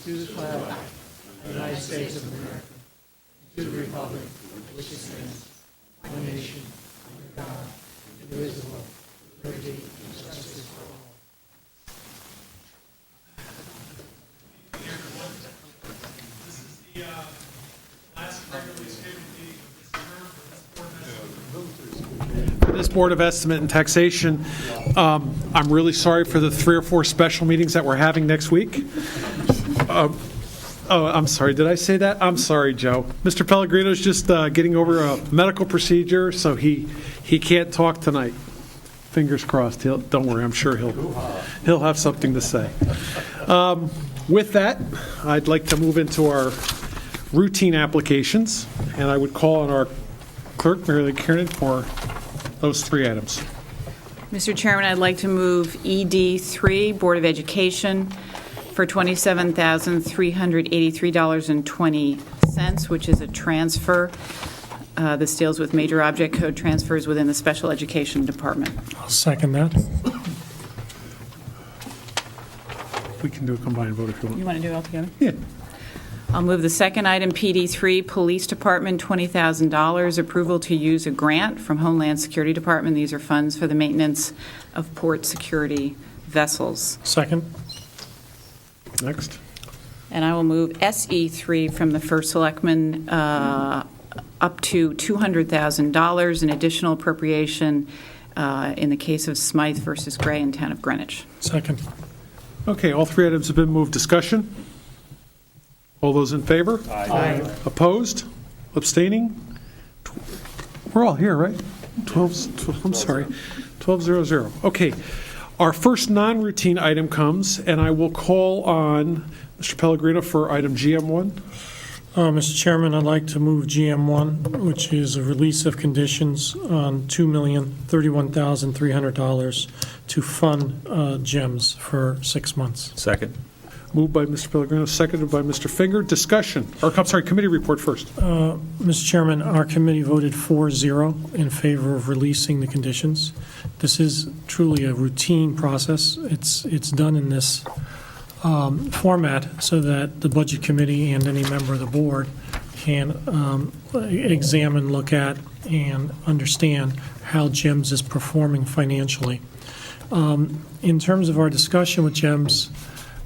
to the flag of the United States of America, to the republic for which it stands, one nation, under God, indivisible, with liberty and justice for all. This is the last regularly scheduled meeting of this term for this Board of Estimate and Taxation. I'm really sorry for the 3 or 4 special meetings that we're having next week. I'm sorry. Did I say that? I'm sorry, Joe. Mr. Pellegrino's just getting over a medical procedure, so he can't talk tonight. Fingers crossed. Don't worry. I'm sure he'll have something to say. With that, I'd like to move into our routine applications, and I would call on our clerk, Mary Lee Kiernan, for those 3 items. Mr. Chairman, I'd like to move ED3, Board of Education, for $27,383.20, which is a transfer. This deals with major object code transfers within the Special Education Department. I'll second that. We can do a combined vote if you want. You want to do it all together? Yeah. I'll move the second item, PD3, Police Department, $20,000, approval to use a grant from Homeland Security Department. These are funds for the maintenance of port security vessels. Second. Next. And I will move SE3 from the First Selectman up to $200,000, an additional appropriation in the case of Smythe versus Gray in Town of Greenwich. Second. Okay, all 3 items have been moved. Discussion? All those in favor? Aye. Opposed? Abstaining? We're all here, right? 12, I'm sorry, 1200. Okay, our first non-routine item comes, and I will call on Mr. Pellegrino for item GM1. Mr. Chairman, I'd like to move GM1, which is a release of conditions on $2,031,300 to fund GEMS for 6 months. Second. Moved by Mr. Pellegrino, seconded by Mr. Finger. Discussion, or I'm sorry, committee report first. Mr. Chairman, our committee voted 4-0 in favor of releasing the conditions. This is truly a routine process. It's done in this format so that the Budget Committee and any member of the board can examine, look at, and understand how GEMS is performing financially. In terms of our discussion with GEMS,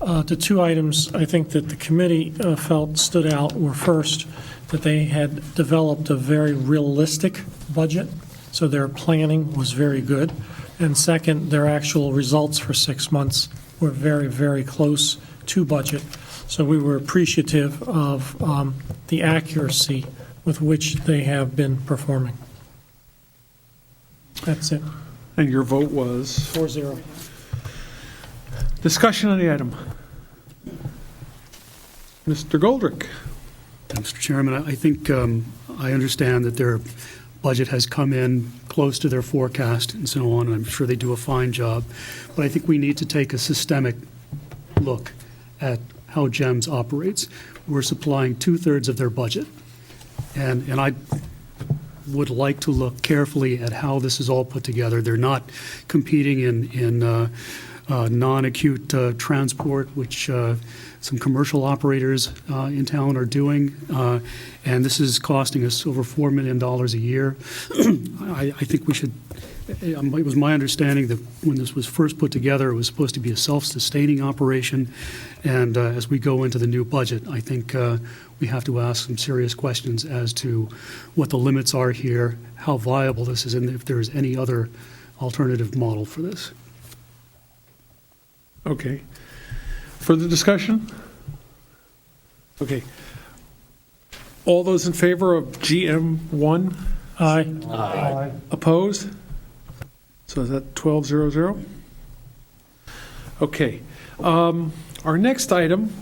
the 2 items I think that the committee felt stood out were, first, that they had developed a very realistic budget, so their planning was very good, and second, their actual results for 6 months were very, very close to budget. So we were appreciative of the accuracy with which they have been performing. That's it. And your vote was? 4-0. Discussion on the item. Mr. Goldrick. Mr. Chairman, I think I understand that their budget has come in close to their forecast and so on, and I'm sure they do a fine job. But I think we need to take a systemic look at how GEMS operates. We're supplying 2/3 of their budget. And I would like to look carefully at how this is all put together. They're not competing in non-acute transport, which some commercial operators in town are doing, and this is costing us over $4 million a year. I think we should, it was my understanding that when this was first put together, it was supposed to be a self-sustaining operation, and as we go into the new budget, I think we have to ask some serious questions as to what the limits are here, how viable this is, and if there's any other alternative model for this. Okay. Further discussion? Okay. All those in favor of GM1? Aye. Aye. Opposed? So is that 1200? Okay. Our next item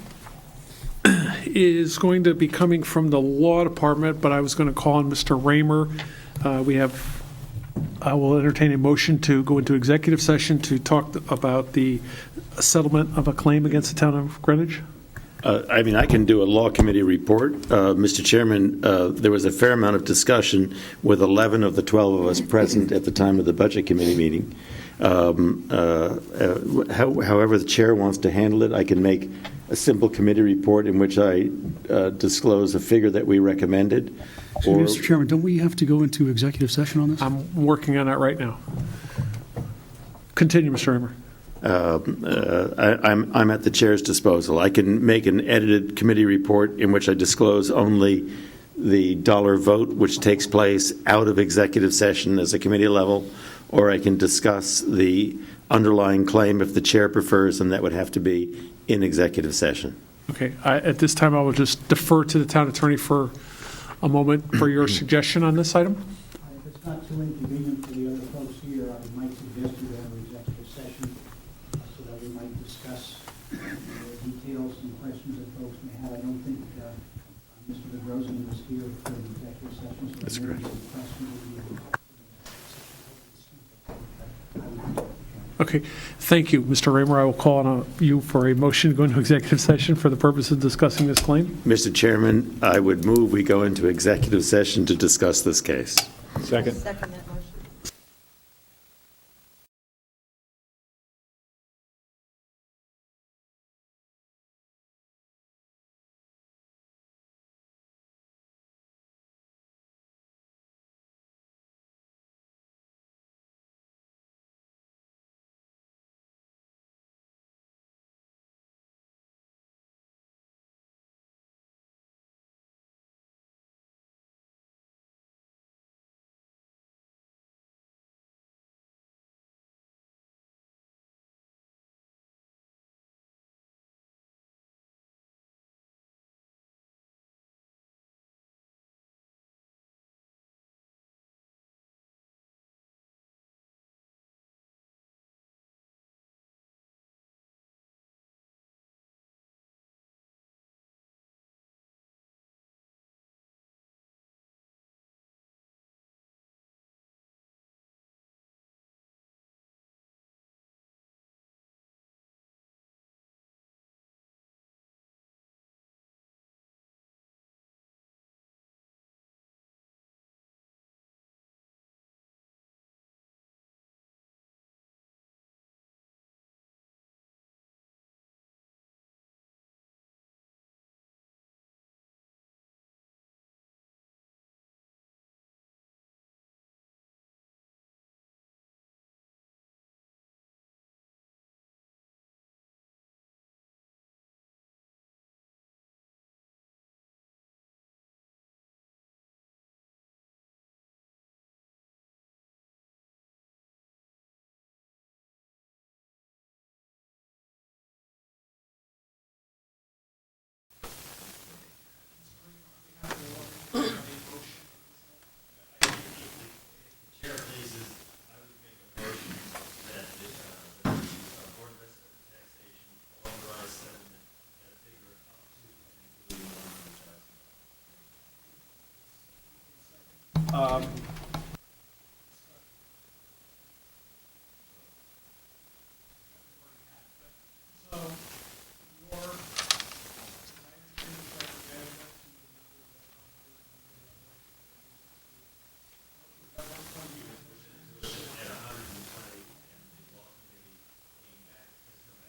is going to be coming from the law department, but I was going to call on Mr. Raymer. I will entertain a motion to go into executive session to talk about the settlement of a claim against the town of Greenwich. I can do a law committee report. Mr. Chairman, there was a fair amount of discussion with 11 of the 12 of us present at the time of the Budget Committee meeting. However the chair wants to handle it, I can make a simple committee report in which I disclose a figure that we recommended. Or, Mr. Chairman, don't we have to go into executive session on this? I'm working on that right now. Continue, Mr. Raymer. I'm at the chair's disposal. I can make an edited committee report in which I disclose only the dollar vote which takes place out of executive session as a committee level, or I can discuss the underlying claim if the chair prefers, and that would have to be in executive session. Okay, at this time, I will just defer to the town attorney for a moment for your suggestion on this item. If it's not too inconvenient for the other folks here, I might suggest we have an executive session so that we might discuss the details and questions that folks may have. I don't think Mr. Bedrosian was here for the executive session. So That's maybe correct. some questions would be- Okay, thank you, Mr. Raymer. I will call on you for a motion to go into executive session for the purpose of discussing this claim. Mr. Chairman, I would move we go into executive session to discuss this case. Second. Second that motion.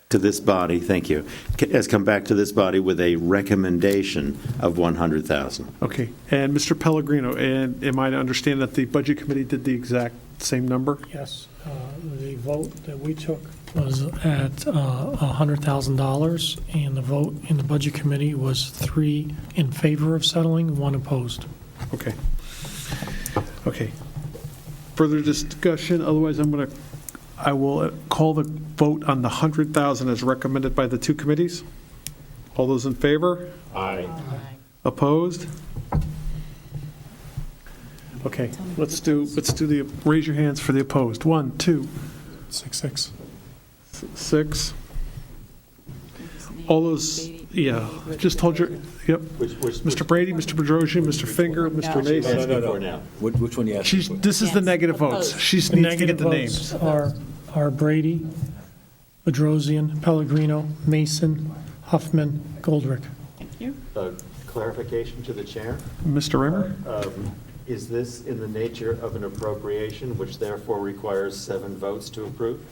To this body, thank you, has come back to this body with a recommendation of 100,000. Okay, and Mr. Pellegrino, and am I to understand that the Budget Committee did the exact same number? Yes, the vote that we took was at $100,000, and the vote in the Budget Committee was 3 in favor of settling, 1 opposed. Okay. Okay. Further discussion, otherwise I will call the vote on the 100,000 as recommended by the two committees. All those in favor? Aye. Opposed? Okay, let's do the, raise your hands for the opposed. 1, 2, 6. 6. All those, yeah, just hold your, yep. Mr. Brady, Mr. Bedrosian, Mr. Finger, Mr. Mason. No. Which one you asking for? This is the negative votes. She needs The to negative get the votes names. are Brady, Bedrosian, Pellegrino, Mason, Huffman, Goldrick. Thank you. Clarification to the chair. Mr. Rimmer? Is this in the nature of an appropriation, which therefore requires 7 votes to approve?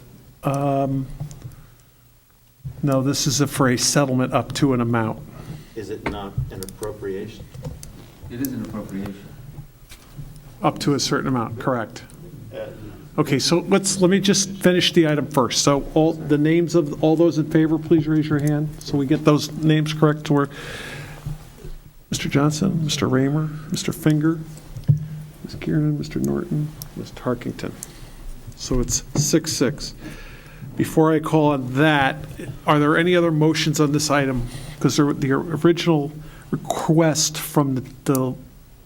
No, this is for a settlement up to an amount. Is it not an appropriation? It is an appropriation. Up to a certain amount, correct. Okay, so let me just finish the item first. So all the names of all those in favor, please raise your hand, so we get those names correct to where Mr. Johnson, Mr. Raymer, Mr. Finger, Ms. Kiernan, Mr. Norton, Ms. Tarkington. So it's 6-6. Before I call on that, are there any other motions on this item? Because the original request from the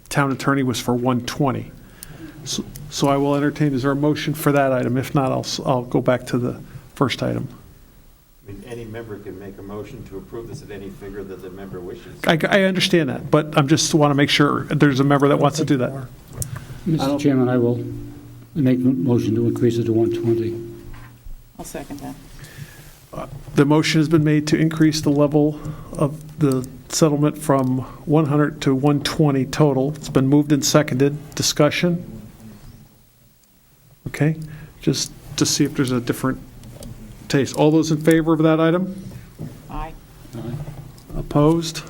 town attorney was for 120. So I will entertain, is there a motion for that item? If not, I'll go back to the first item. I mean, any member can make a motion to approve this at any figure that the member wishes. I understand that, but I'm just want to make sure there's a member that wants to do that. Mr. Chairman, I will make a motion to increase it to 120. I'll second that. The motion has been made to increase the level of the settlement from 100 to 120 total. It's been moved and seconded. Discussion? Okay, just to see if there's a different taste. All those in favor of that item? Aye. Opposed?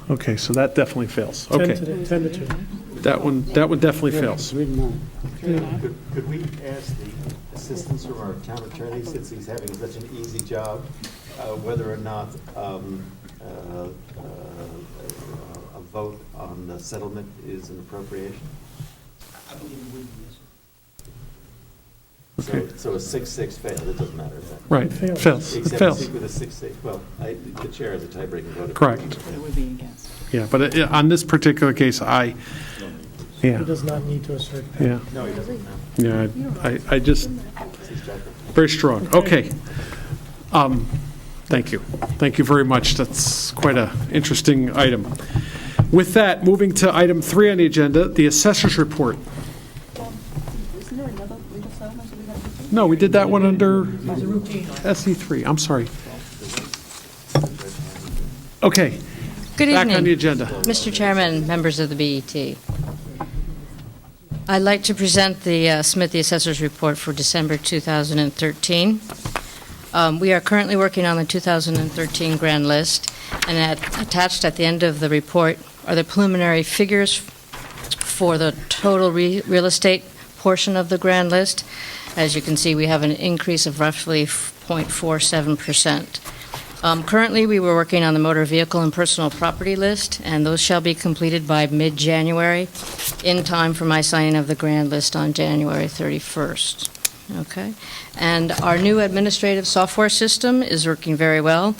Okay, so that definitely fails. Okay, 10 to 2. that one definitely fails. Read them out. Could we ask the assistance from our town attorney, since he's having such an easy job, whether or not a vote on the settlement is an appropriation? Okay. So a 6-6 failed, it doesn't matter. Right, fails. It Except fails. with a 6-6, well, the chair has a tiebreaking vote. Correct. It would be against. Yeah, but on this particular case, yeah, He does not need to assert that. yeah, No, he doesn't, no. yeah, I just, It's his judgment. very strong. Okay. Thank you. Thank you very much. That's quite an interesting item. With that, moving to item 3 on the agenda, the Assessors Report. Isn't there another legal settlement that we got to do? No, we did that one under SE3. I'm sorry. Okay, Good back on the evening, agenda. Mr. Chairman, members of the BET. I'd like to present the Smithee Assessors Report for December 2013. We are currently working on the 2013 grand list, and attached at the end of the report are the preliminary figures for the total real estate portion of the grand list. As you can see, we have an increase of roughly 0.47%. Currently, we were working on the motor vehicle and personal property list, and those shall be completed by mid-January, in time for my signing of the grand list on January 31st. Okay? And our new administrative software system is working very well.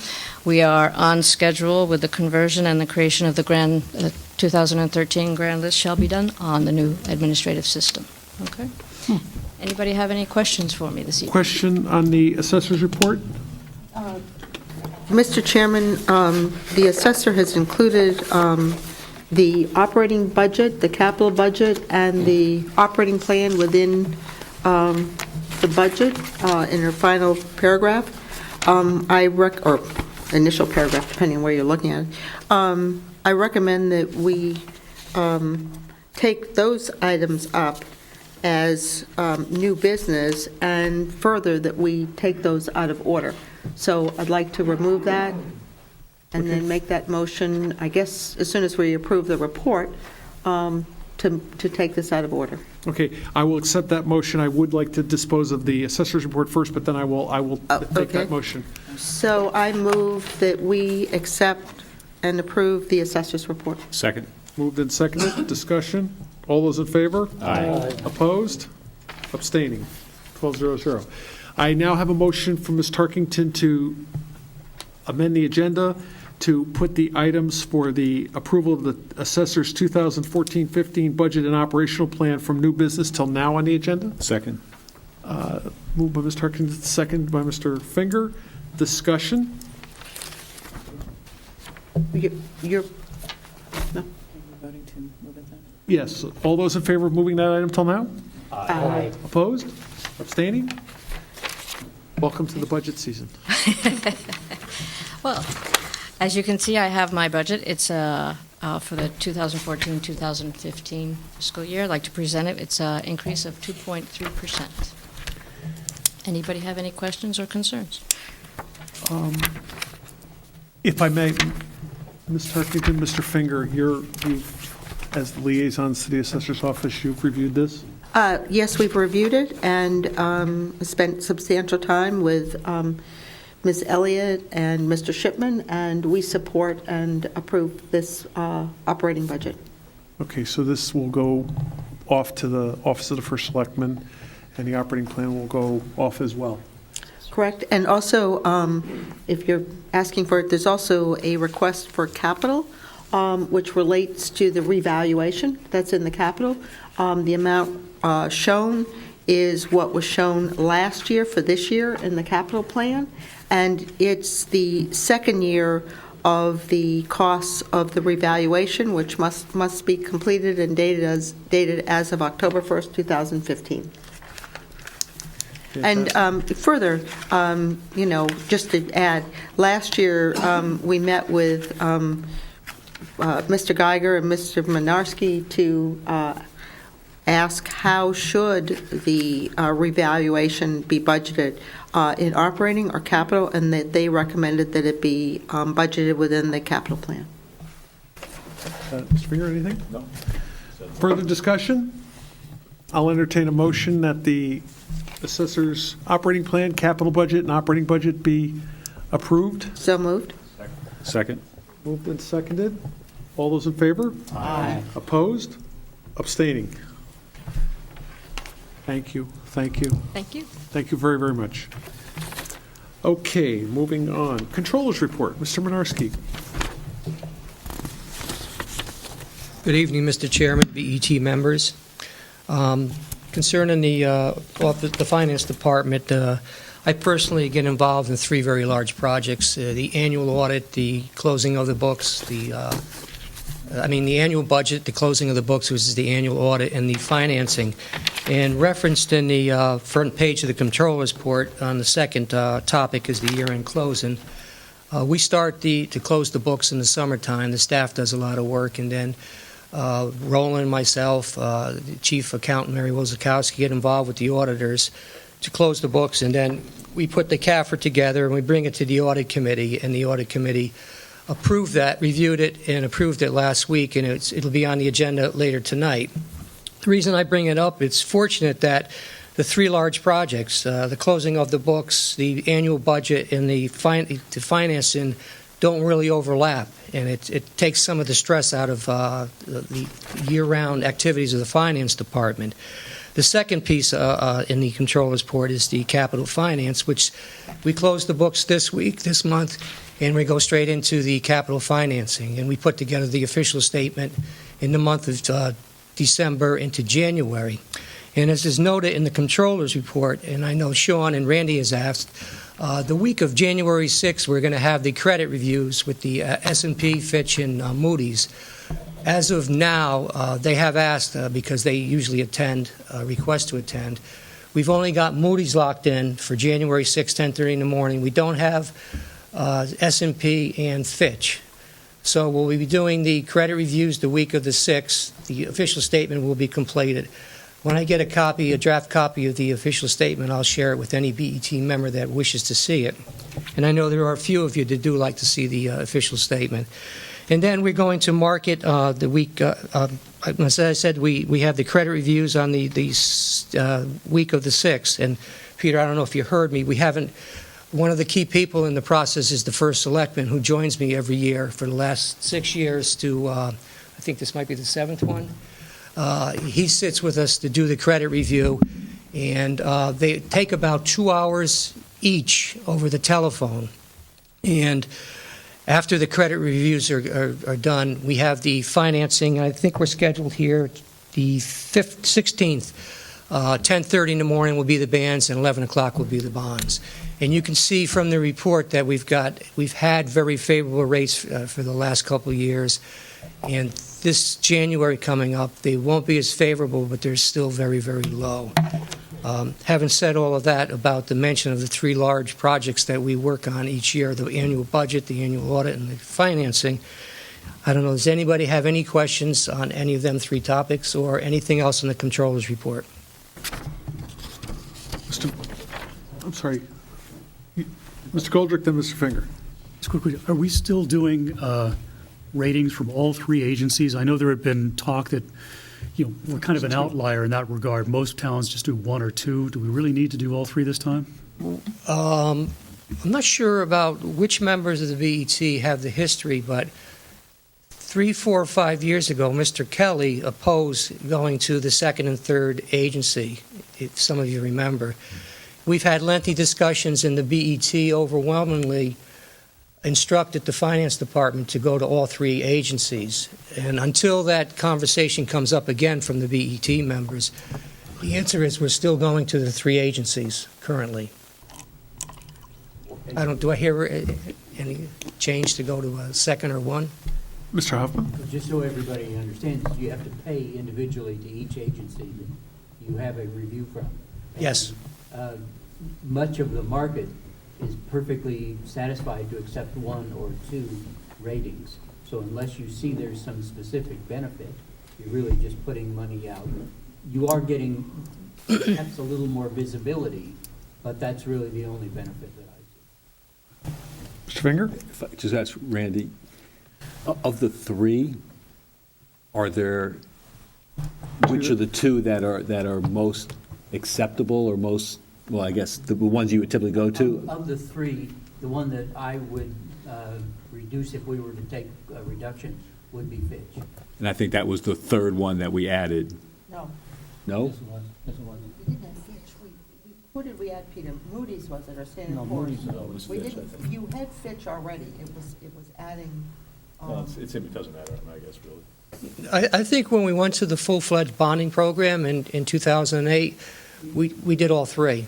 We are on schedule with the conversion, and the creation of the 2013 grand list shall be done on the new administrative system. Okay? Anybody have any questions for me this evening? Question on the Assessors Report? Mr. Chairman, the assessor has included the operating budget, the capital budget, and the operating plan within the budget in her final paragraph. Or initial paragraph, depending on where you're looking at it. I recommend that we take those items up as new business, and further that we take those out of order. So I'd like to remove that and then make that motion, I guess, as soon as we approve the report, to take this out of order. Okay, I will accept that motion. I would like to dispose of the Assessors Report first, but then I will take that motion. So I move that we accept and approve the assessor's report. Second. Moved and seconded. Discussion? All those in favor? Aye. Opposed? Abstaining? 12-0-0. I now have a motion from Ms. Tarkington to amend the agenda to put the items for the approval of the Assessor's 2014-15 budget and operational plan from new business till now on the agenda. Second. Moved by Ms. Tarkington, seconded by Mr. Finger. Discussion? You're, no? Voting to move it then? Yes. All those in favor of moving that item till now? Aye. Opposed? Abstaining? Welcome to the budget season. Well, as you can see, I have my budget. It's for the 2014-2015 fiscal year. I'd like to present it. It's an increase of 2.3%. Anybody have any questions or concerns? If I may, Ms. Tarkington, Mr. Finger, you, as the liaisons to the Assessor's Office, you've reviewed this? Yes, we've reviewed it and spent substantial time with Ms. Elliott and Mr. Shipman, and we support and approve this operating budget. Okay, so this will go off to the Office of the First Selectman, and the operating plan will go off as well. Correct. And also, if you're asking for it, there's also a request for capital, which relates to the revaluation that's in the capital. The amount shown is what was shown last year for this year in the capital plan, and it's the second year of the costs of the revaluation, which must be completed and dated as of October 1st, 2015. And further, just to add, last year we met with Mr. Geiger and Mr. Minarski to ask how should the revaluation be budgeted in operating or capital, and that they recommended that it be budgeted within the capital plan. Mr. Finger, anything? No. Further discussion? I'll entertain a motion that the Assessor's operating plan, capital budget, and operating budget be approved. So moved. Second. Moved and seconded. All those in favor? Aye. Opposed? Abstaining? Thank you. Thank you. Thank you. Thank you very, very much. Okay, moving on. Controllers report. Mr. Minarski. Good evening, Mr. Chairman, BET members. Concerning the Finance Department, I personally get involved in three very large projects: the annual audit, the closing of the books, the annual budget, the closing of the books, which is the annual audit, and the financing. And referenced in the front page of the Controller's report on the second topic is the year-end closing. We start to close the books in the summertime. The staff does a lot of work, and then Roland, myself, the chief accountant, Mary Wozakowski, get involved with the auditors to close the books, and then we put the CAFR together and we bring it to the audit committee, and the audit committee approved that, reviewed it, and approved it last week, and it'll be on the agenda later tonight. The reason I bring it up, it's fortunate that the three large projects, the closing of the books, the annual budget, and the financing don't really overlap, and it takes some of the stress out of the year-round activities of the Finance Department. The second piece in the Controller's report is the capital finance, which we close the books this month, and we go straight into the capital financing, and we put together the official statement in the month of December into January. And as is noted in the Controller's report, and I know Sean and Randy has asked, the week of January 6th, we're going to have the credit reviews with the S&P, Fitch, and Moody's. As of now, they have asked, because they usually request to attend. We've only got Moody's locked in for January 6th, 10:30 in the morning. We don't have S&P and Fitch. So we'll be doing the credit reviews the week of the 6th. The official statement will be completed. When I get a draft copy of the official statement, I'll share it with any BET member that wishes to see it. And I know there are a few of you that do like to see the official statement. And then we're going to market the week, as I said, we have the credit reviews on the week of the 6th. And Peter, I don't know if you heard me, one of the key people in the process is the First Selectman, who joins me every year for the last 6 years to, I think this might be the 7th one. He sits with us to do the credit review, and they take about 2 hours each over the telephone. And after the credit reviews are done, we have the financing. I think we're scheduled here the 16th. 10:30 in the morning will be the bands, and 11 o'clock will be the bonds. And you can see from the report that we've had very favorable rates for the last couple of years. And this January coming up, they won't be as favorable, but they're still very, very low. Having said all of that about the mention of the three large projects that we work on each year, the annual budget, the annual audit, and the financing, I don't know, does anybody have any questions on any of them three topics or anything else in the Controller's report? I'm sorry. Mr. Goldrick, then Mr. Finger. Just quickly, are we still doing ratings from all three agencies? I know there had been talk that, we're kind of an outlier in that regard. Most towns just do one or two. Do we really need to do all three this time? I'm not sure about which members of the BET have the history, but 3, 4, 5 years ago, Mr. Kelly opposed going to the second and third agency, if some of you remember. We've had lengthy discussions in the BET, overwhelmingly instructed the finance department to go to all three agencies. And until that conversation comes up again from the BET members, the answer is we're still going to the three agencies currently. Do I hear any change to go to a second or one? Mr. Hoffman? Just so everybody understands, you have to pay individually to each agency that you have a review from. Yes. Much of the market is perfectly satisfied to accept one or two ratings. So unless you see there's some specific benefit, you're really just putting money out. You are getting perhaps a little more visibility, but that's really the only benefit that I see. Mr. Finger? If I just ask Randy, of the three, are there, which are the two that are most acceptable or most, well, I guess the ones you would typically go to? Of the three, the one that I would reduce if we were to take a reduction would be Fitch. And I think that was the third one that we added. No. No? We didn't have Fitch. Who did we add, Peter? Moody's was it, or Standard No, Poor's? Moody's was We Fitch, I didn't, think. you had Fitch already. It was adding. It doesn't matter, I guess, really. I think when we went to the full-fledged bonding program in 2008, we did all three.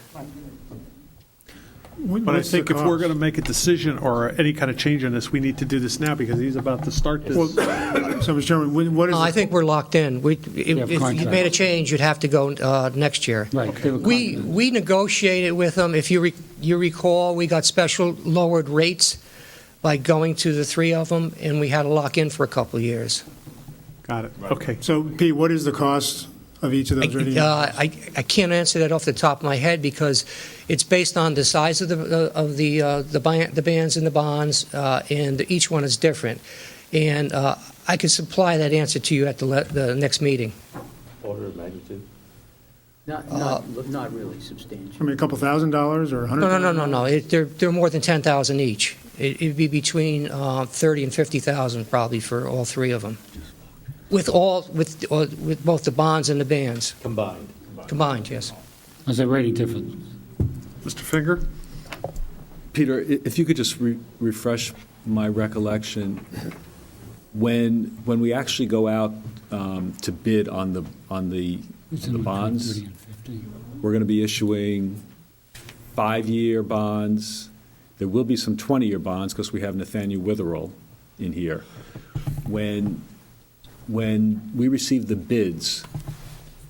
But I think if we're going to make a decision or any kind of change in this, we need to do this now because he's about to start this. So, Mr. Chairman, what is? I think we're locked in. If you contract. made a change, you'd have to go next year. Right. We negotiated with them. If you recall, we got special lowered rates by going to the three of them, and we had to lock in for a couple of years. Got it. Okay. So, Pete, what is the cost of each of those ratings? I can't answer that off the top of my head because it's based on the size of the bands and the bonds, and each one is different. And I can supply that answer to you at the next meeting. Order of magnitude? Not really substantial. I mean, a couple $1,000s or $100,000? No. They're more than 10,000 each. It'd be between 30 and 50,000 probably for all three of them. With both the bonds and the bands. Combined, yes. How's that rating difference? Mr. Finger? Peter, if you could just refresh my recollection, when we actually go out to bid on the bonds, we're going to be issuing 5-year bonds. There will be some 20-year bonds because we have Nathaniel Witherell in here. When we receive the bids,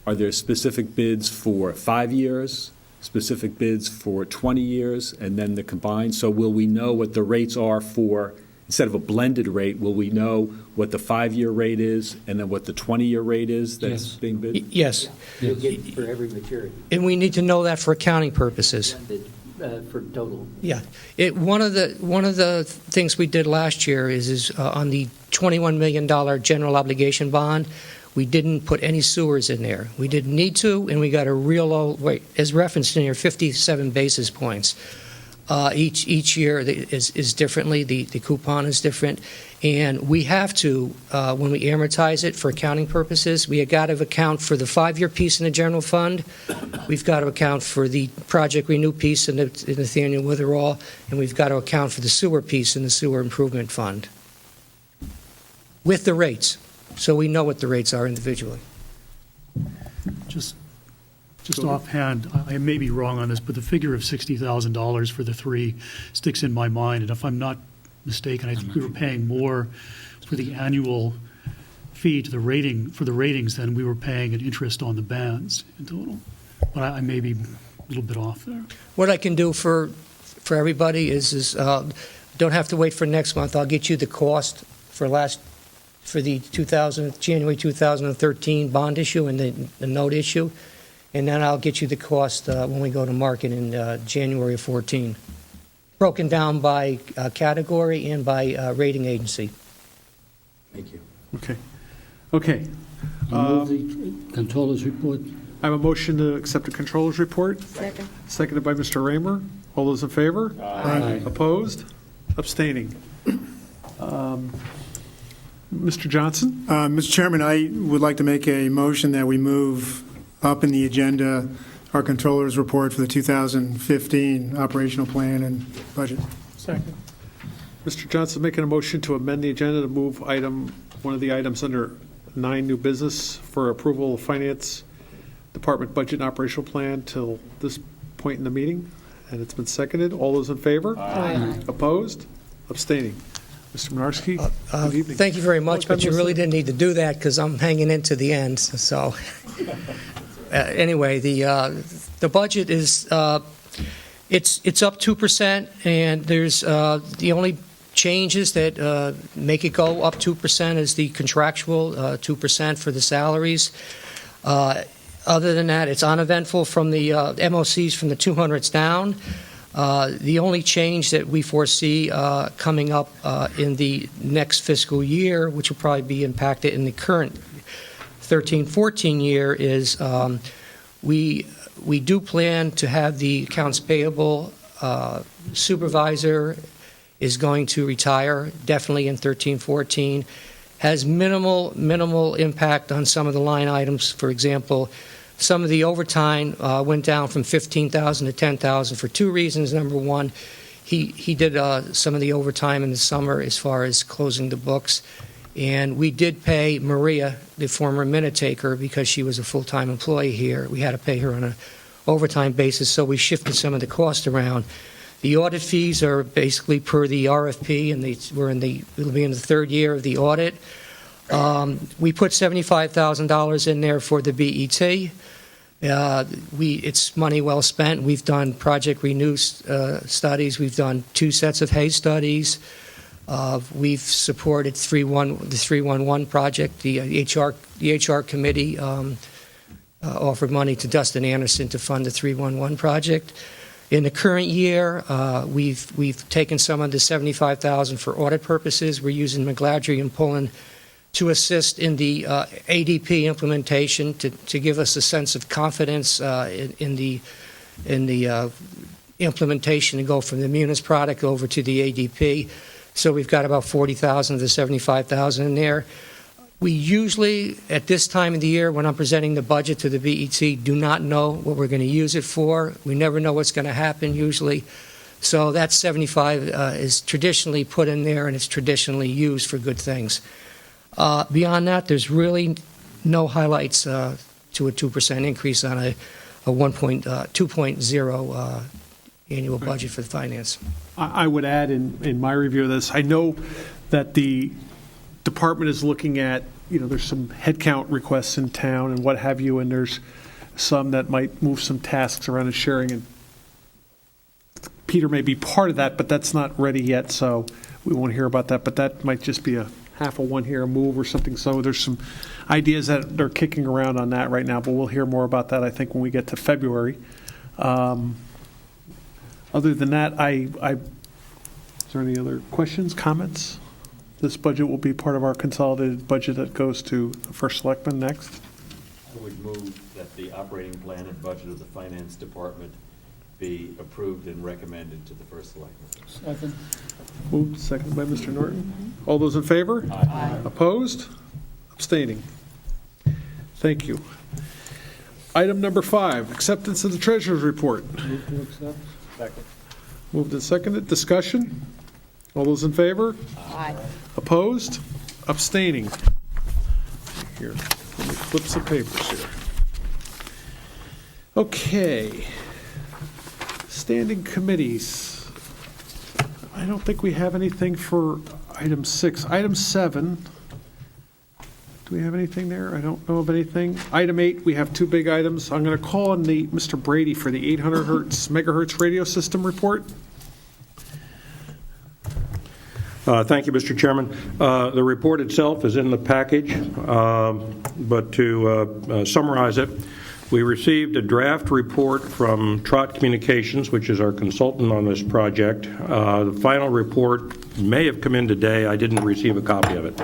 are there specific bids for 5 years, specific bids for 20 years, and then the combined? So will we know what the rates are for, instead of a blended rate, will we know what the 5-year rate is and then what the 20-year rate is that's being bid? Yes. You'll get for every maturity, And we need to know that for accounting purposes. for total. Yeah. One of the things we did last year is on the $21 million general obligation bond, we didn't put any sewers in there. We didn't need to, and we got a real low rate, as referenced in here, 57 basis points. Each year is differently, the coupon is different, and we have to, when we amortize it for accounting purposes, we have got to account for the 5-year piece in the general fund, we've got to account for the Project Renew piece in the Nathaniel Witherell, and we've got to account for the sewer piece in the Sewer Improvement Fund, with the rates, so we know what the rates are individually. Just offhand, I may be wrong on this, but the figure of $60,000 for the three sticks in my mind. And if I'm not mistaken, I think we were paying more for the annual fee to the ratings than we were paying in interest on the bands in total. But I may be a little bit off there. What I can do for everybody is don't have to wait for next month. I'll get you the cost for the January 2013 bond issue and the note issue. And then I'll get you the cost when we go to market in January of 14. broken down by category and by rating agency. Thank you. Okay. Move the controller's report. I have a motion to accept the controller's report. Second. Seconded by Mr. Raymer. All those in favor? Aye. Opposed? Abstaining. Mr. Johnson? Mr. Chairman, I would like to make a motion that we move up in the agenda our controller's report for the 2015 operational plan and budget. Second. Mr. Johnson making a motion to amend the agenda to move one of the items under 9 new business for approval of Finance Department budget and operational plan till this point in the meeting, and it's been seconded. All those in favor? Aye. Opposed? Abstaining. Mr. Mynarski, good evening. Thank you very much, but you really didn't need to do that because I'm hanging into the end. So anyway, the budget is it's up 2%, and there's the only changes that make it go up 2% is the contractual 2% for the salaries. Other than that, it's uneventful from the MOCs from the 200s down. The only change that we foresee coming up in the next fiscal year, which will probably be impacted in the current 13-14 year, is we do plan to have the accounts payable supervisor is going to retire, definitely in 13-14. Has minimal impact on some of the line items. For example, some of the overtime went down from $15,000 to $10,000 for 2 reasons. Number one, he did some of the overtime in the summer as far as closing the books, and we did pay Maria, the former minute taker, because she was a full-time employee here. We had to pay her on an overtime basis, so we shifted some of the cost around. The audit fees are basically per the RFP, and it'll be in the 3rd year of the audit. We put $75,000 in there for the BET. It's money well spent. We've done Project Renew studies. We've done 2 sets of Hay studies. We've supported the 311 project. The HR committee offered money to Dustin Anderson to fund the 311 project. In the current year, we've taken some of the $75,000 for audit purposes. We're using McGladrey and Pullen to assist in the ADP implementation to give us a sense of confidence in the implementation to go from the Munis product over to the ADP. So we've got about $40,000 of the $75,000 in there. We usually, at this time of the year, when I'm presenting the budget to the BET, do not know what we're going to use it for. We never know what's going to happen usually. So that 75 is traditionally put in there, and it's traditionally used for good things. Beyond that, there's really no highlights to a 2% increase on a 2.0 annual budget for the finance. I would add in my review of this, I know that the department is looking at, there's some headcount requests in town and what have you, and there's some that might move some tasks around and sharing, and Peter may be part of that, but that's not ready yet, so we won't hear about that, but that might just be a half a one here, a move or something, so there's some ideas that they're kicking around on that right now, but we'll hear more about that, I think, when we get to February. Other than that, is there any other questions, comments? This budget will be part of our consolidated budget that goes to the first selectman next. I would move that the operating plan and budget of the finance department be approved and recommended to the first selectman. Second. Moved, seconded by Mr. Norton. All those in favor? Aye. Opposed? Abstaining. Thank you. Item number 5, acceptance of the treasurer's report. Move to accept. Second. Moved and seconded. Discussion? All those in favor? Aye. Opposed? Abstaining. Here, let me flip some papers here. Okay. Standing committees. I don't think we have anything for item 6. Item 7. Do we have anything there? I don't know of anything. Item 8, we have 2 big items. I'm going to call on Mr. Brady for the 800 megahertz radio system report. Thank you, Mr. Chairman. The report itself is in the package. but to summarize it, we received a draft report from Trot Communications, which is our consultant on this project. The final report may have come in today. I didn't receive a copy of it.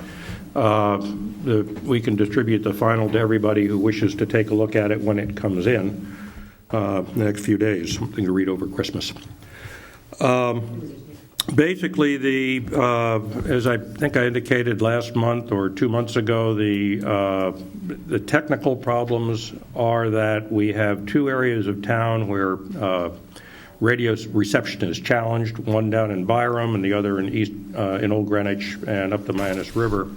We can distribute the final to everybody who wishes to take a look at it when it comes in the next few days, something to read over Christmas. Basically, as I think I indicated last month or 2 months ago, the technical problems are that we have 2 areas of town where radio reception is challenged, one down in Byram and the other in Old Greenwich and up the Manus River.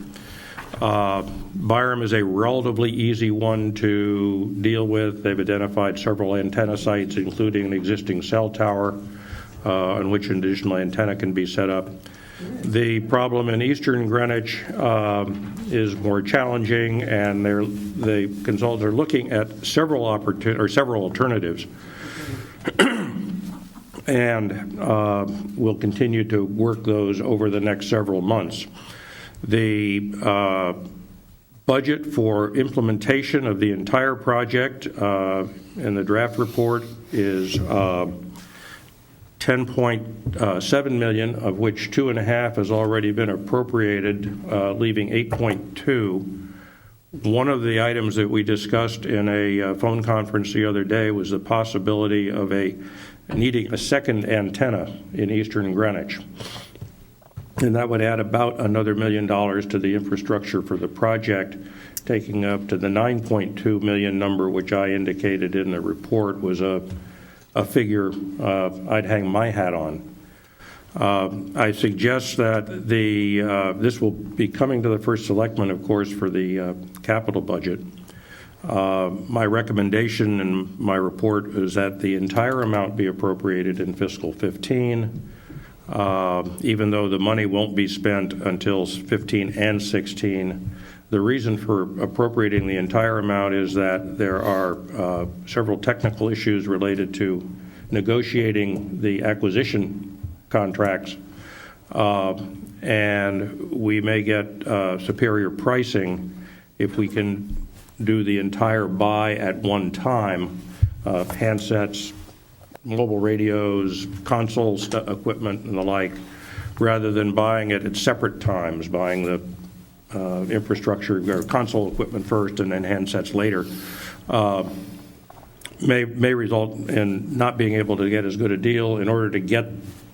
Byram is a relatively easy one to deal with. They've identified several antenna sites, including an existing cell tower, on which an additional antenna can be set up. The problem in eastern Greenwich is more challenging, and the consultants are looking at several alternatives, and we'll continue to work those over the next several months. The budget for implementation of the entire project in the draft report is $10.7 million, of which $2.5 has already been appropriated, leaving $8.2. One of the items that we discussed in a phone conference the other day was the possibility of needing a second antenna in eastern Greenwich. And that would add about another $1 million to the infrastructure for the project, taking up to the $9.2 million number, which I indicated in the report was a figure I'd hang my hat on. I suggest that this will be coming to the first selectman, of course, for the capital budget. My recommendation in my report is that the entire amount be appropriated in fiscal 15, even though the money won't be spent until 15 and 16. The reason for appropriating the entire amount is that there are several technical issues related to negotiating the acquisition contracts, and we may get superior pricing if we can do the entire buy at one time, handsets, mobile radios, console equipment, and the like, rather than buying it at separate times, buying the infrastructure or console equipment first and then handsets later, may result in not being able to get as good a deal. In order to get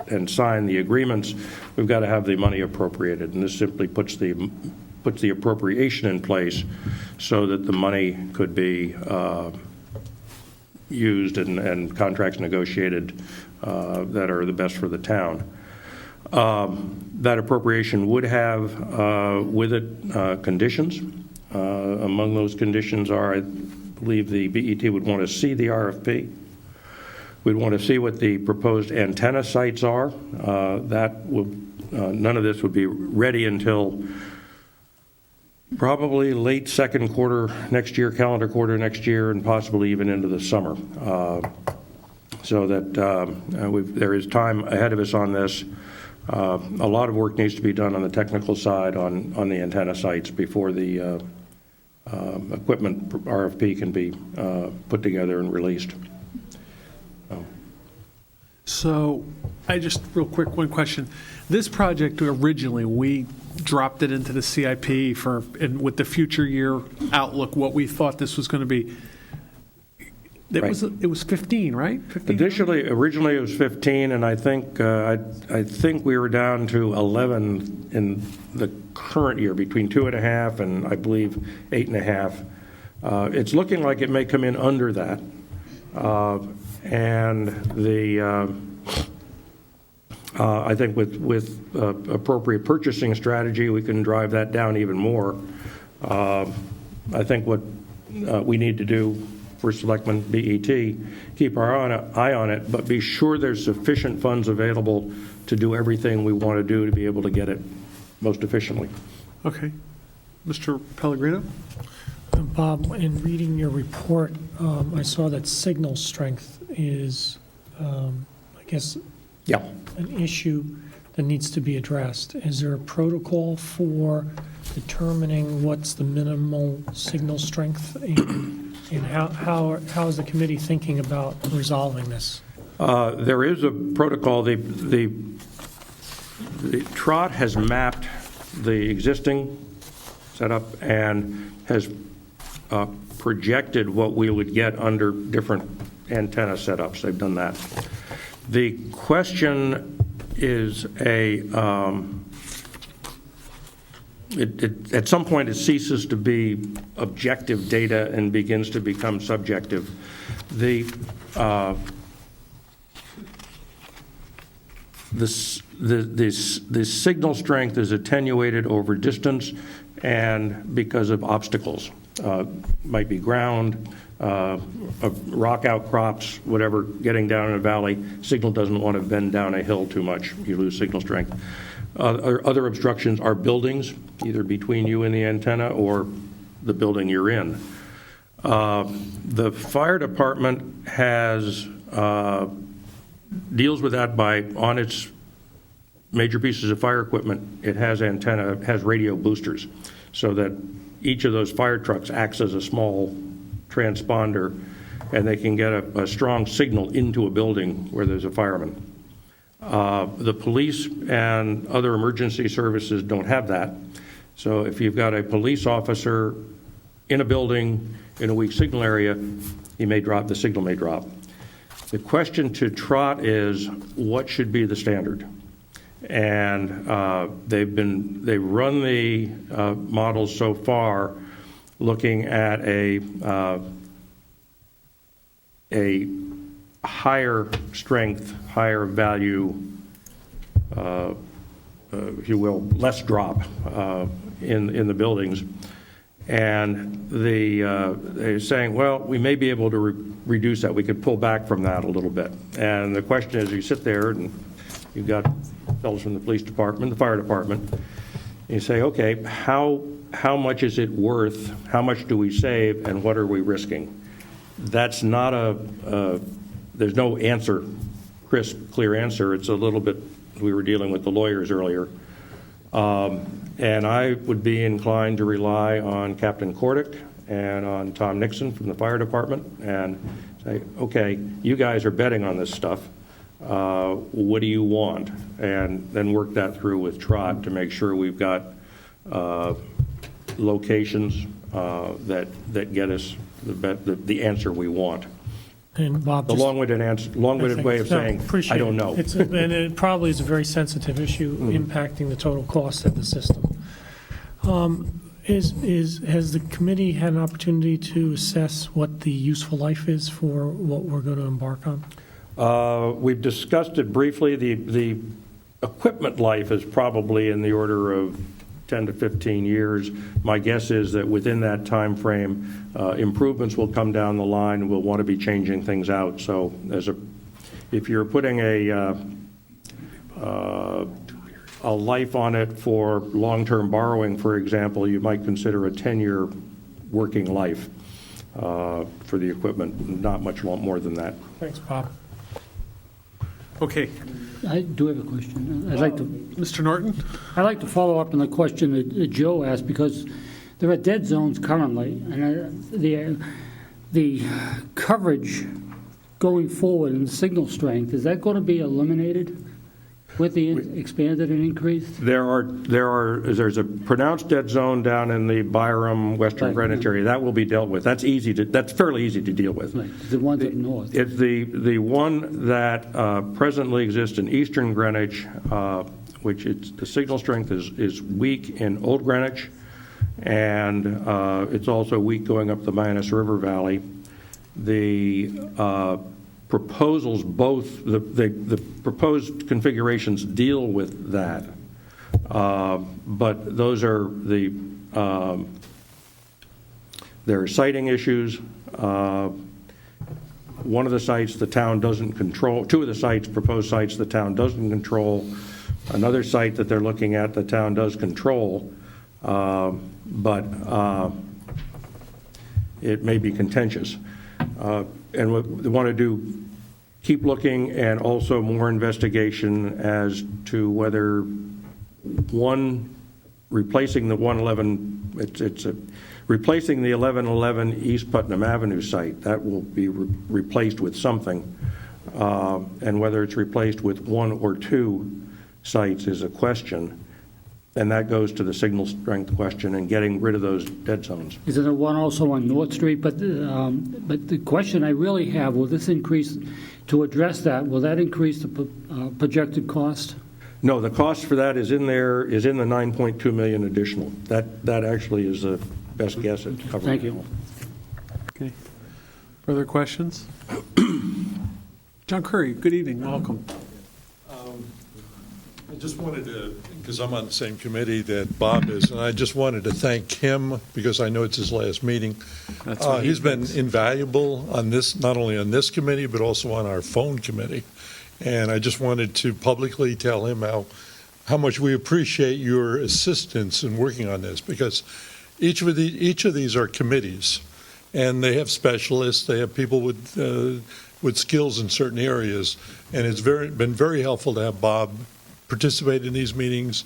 and sign the agreements, we've got to have the money appropriated, and this simply puts the appropriation in place so that the money could be used and contracts negotiated that are the best for the town. That appropriation would have with it conditions. Among those conditions are, I believe the BET would want to see the RFP. We'd want to see what the proposed antenna sites are. None of this would be ready until probably late second quarter next year, calendar quarter next year, and possibly even into the summer. So that there is time ahead of us on this. A lot of work needs to be done on the technical side on the antenna sites before the equipment RFP can be put together and released. So, I just, real quick, one question. This project, originally, we dropped it into the CIP and with the future year outlook, what we thought this was going to be. It was 15, right? 15? Originally it was 15, and I think we were down to 11 in the current year, between 2.5 and I believe 8.5. It's looking like it may come in under that, and I think with appropriate purchasing strategy, we can drive that down even more. I think what we need to do for Selectmen BET, keep our eye on it, but be sure there's sufficient funds available to do everything we want to do to be able to get it most efficiently. Okay. Mr. Pellegrino? Bob, in reading your report, I saw that signal strength is, I guess, an issue that needs to be addressed. Is there a protocol for determining what's the minimal signal strength, and how is the committee thinking about resolving this? There is a protocol. The Trot has mapped the existing setup and has projected what we would get under different antenna setups. They've done that. The question is at some point it ceases to be objective data and begins to become subjective. The signal strength is attenuated over distance and because of obstacles. Might be ground, rock outcrops, whatever, getting down in a valley. Signal doesn't want to bend down a hill too much. You lose signal strength. Other obstructions are buildings, either between you and the antenna or the building you're in. The fire department deals with that by, on its major pieces of fire equipment, it has radio boosters, so that each of those fire trucks acts as a small transponder, and they can get a strong signal into a building where there's a fireman. The police and other emergency services don't have that. So if you've got a police officer in a building in a weak signal area, the signal may drop. The question to Trot is, what should be the standard? And they've run the models so far looking at a higher strength, higher value, if you will, less drop in the buildings. And they're saying, well, we may be able to reduce that. We could pull back from that a little bit. And the question is, you sit there and you've got fellows from the police department, the fire department, and you say, okay, how much is it worth? How much do we save, and what are we risking? That's not there's no answer, crisp, clear answer. It's a little bit, we were dealing with the lawyers earlier. And I would be inclined to rely on Captain Cordick and on Tom Nixon from the fire department and say, okay, you guys are betting on this stuff. What do you want? And then work that through with Trot to make sure we've got locations that get us the answer we want. And Bob, The long-winded way of saying, I don't know. And it probably is a very sensitive issue impacting the total cost of the system. Has the committee had an opportunity to assess what the useful life is for what we're going to embark on? We've discussed it briefly. The equipment life is probably in the order of 10 to 15 years. My guess is that within that time frame, improvements will come down the line, and we'll want to be changing things out. So if you're putting a life on it for long-term borrowing, for example, you might consider a 10-year working life for the equipment, not much more than that. Thanks, Bob. Okay. I do have a question. I'd like to, Mr. Norton? I'd like to follow up on the question that Joe asked, because there are dead zones currently, and the coverage going forward and signal strength, is that going to be eliminated with the expanded and increased? There's a pronounced dead zone down in the Byram, Western Greenwich area. That will be dealt with. That's fairly easy to deal with. Right. The ones up north. It's the one that presently exists in Eastern Greenwich, which the signal strength is weak in Old Greenwich, and it's also weak going up the Manus River Valley. The proposals, the proposed configurations deal with that, but those are there are siting issues. One of the sites the town doesn't control, two of the sites, proposed sites, the town doesn't control. Another site that they're looking at, the town does control, but it may be contentious. And what they want to do keep looking, and also more investigation as to whether replacing the 111, replacing the 1111 East Putnam Avenue site, that will be replaced with something, and whether it's replaced with one or two sites is a question, and that goes to the signal strength question and getting rid of those dead zones. Is there one also on North Street? But the question I really have, will this increase, to address that, will that increase the projected cost? No, the cost for that is in there, is in the 9.2 million additional. That actually is the best guess at covering. Thank you. Okay. Further questions? John Curry, good evening, welcome. I just wanted to, because I'm on the same committee that Bob is, and I just wanted to thank him because I know it's his last meeting. He's been invaluable on this, not only on this committee, but also on our phone committee. And I just wanted to publicly tell him how much we appreciate your assistance in working on this, because each of these are committees, and they have specialists, they have people with skills in certain areas, and it's been very helpful to have Bob participate in these meetings.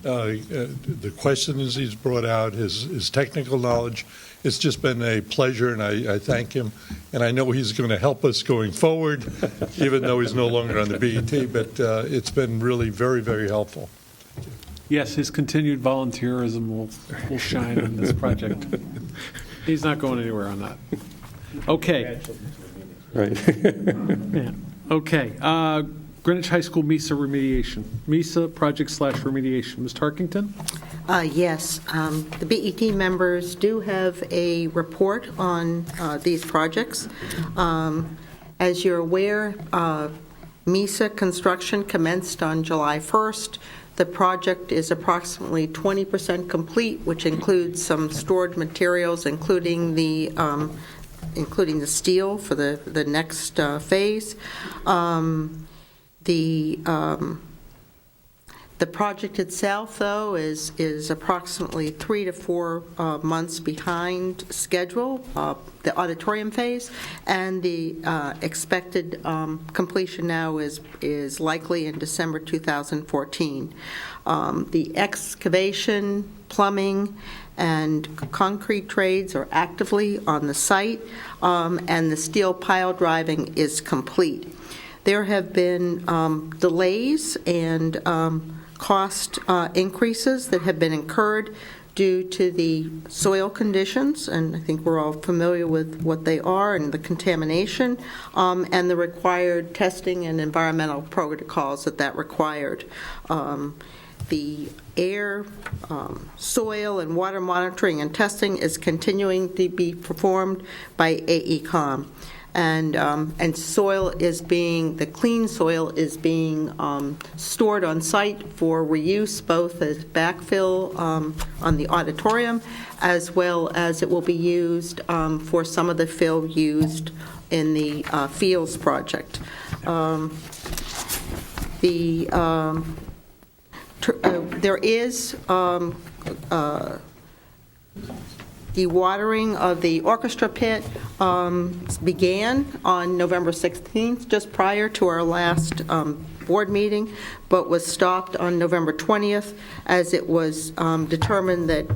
The questions he's brought out, his technical knowledge, it's just been a pleasure, and I thank him. And I know he's going to help us going forward, even though he's no longer on the BET, but it's been really very, very helpful. Yes, his continued volunteerism will shine on this project. He's not going anywhere on that. Okay. Right. Yeah. Okay. Greenwich High School MISA remediation. MISA project/remediation. Ms. Tarkington? Yes. The BET members do have a report on these projects. As you're aware, MISA construction commenced on July 1st. The project is approximately 20% complete, which includes some stored materials, including the steel for the next phase. The project itself, though, is approximately 3 to 4 months behind schedule, the auditorium phase, and the expected completion now is likely in December 2014. The excavation, plumbing, and concrete trades are actively on the site, and the steel pile driving is complete. There have been delays and cost increases that have been incurred due to the soil conditions, and I think we're all familiar with what they are, and the contamination, and the required testing and environmental protocols that required. The air, soil, and water monitoring and testing is continuing to be performed by AECOM. And soil is the clean soil is being stored on site for reuse, both as backfill on the auditorium, as well as it will be used for some of the fill used in the Fields project. There is dewatering of the orchestra pit began on November 16th, just prior to our last board meeting, but was stopped on November 20th as it was determined that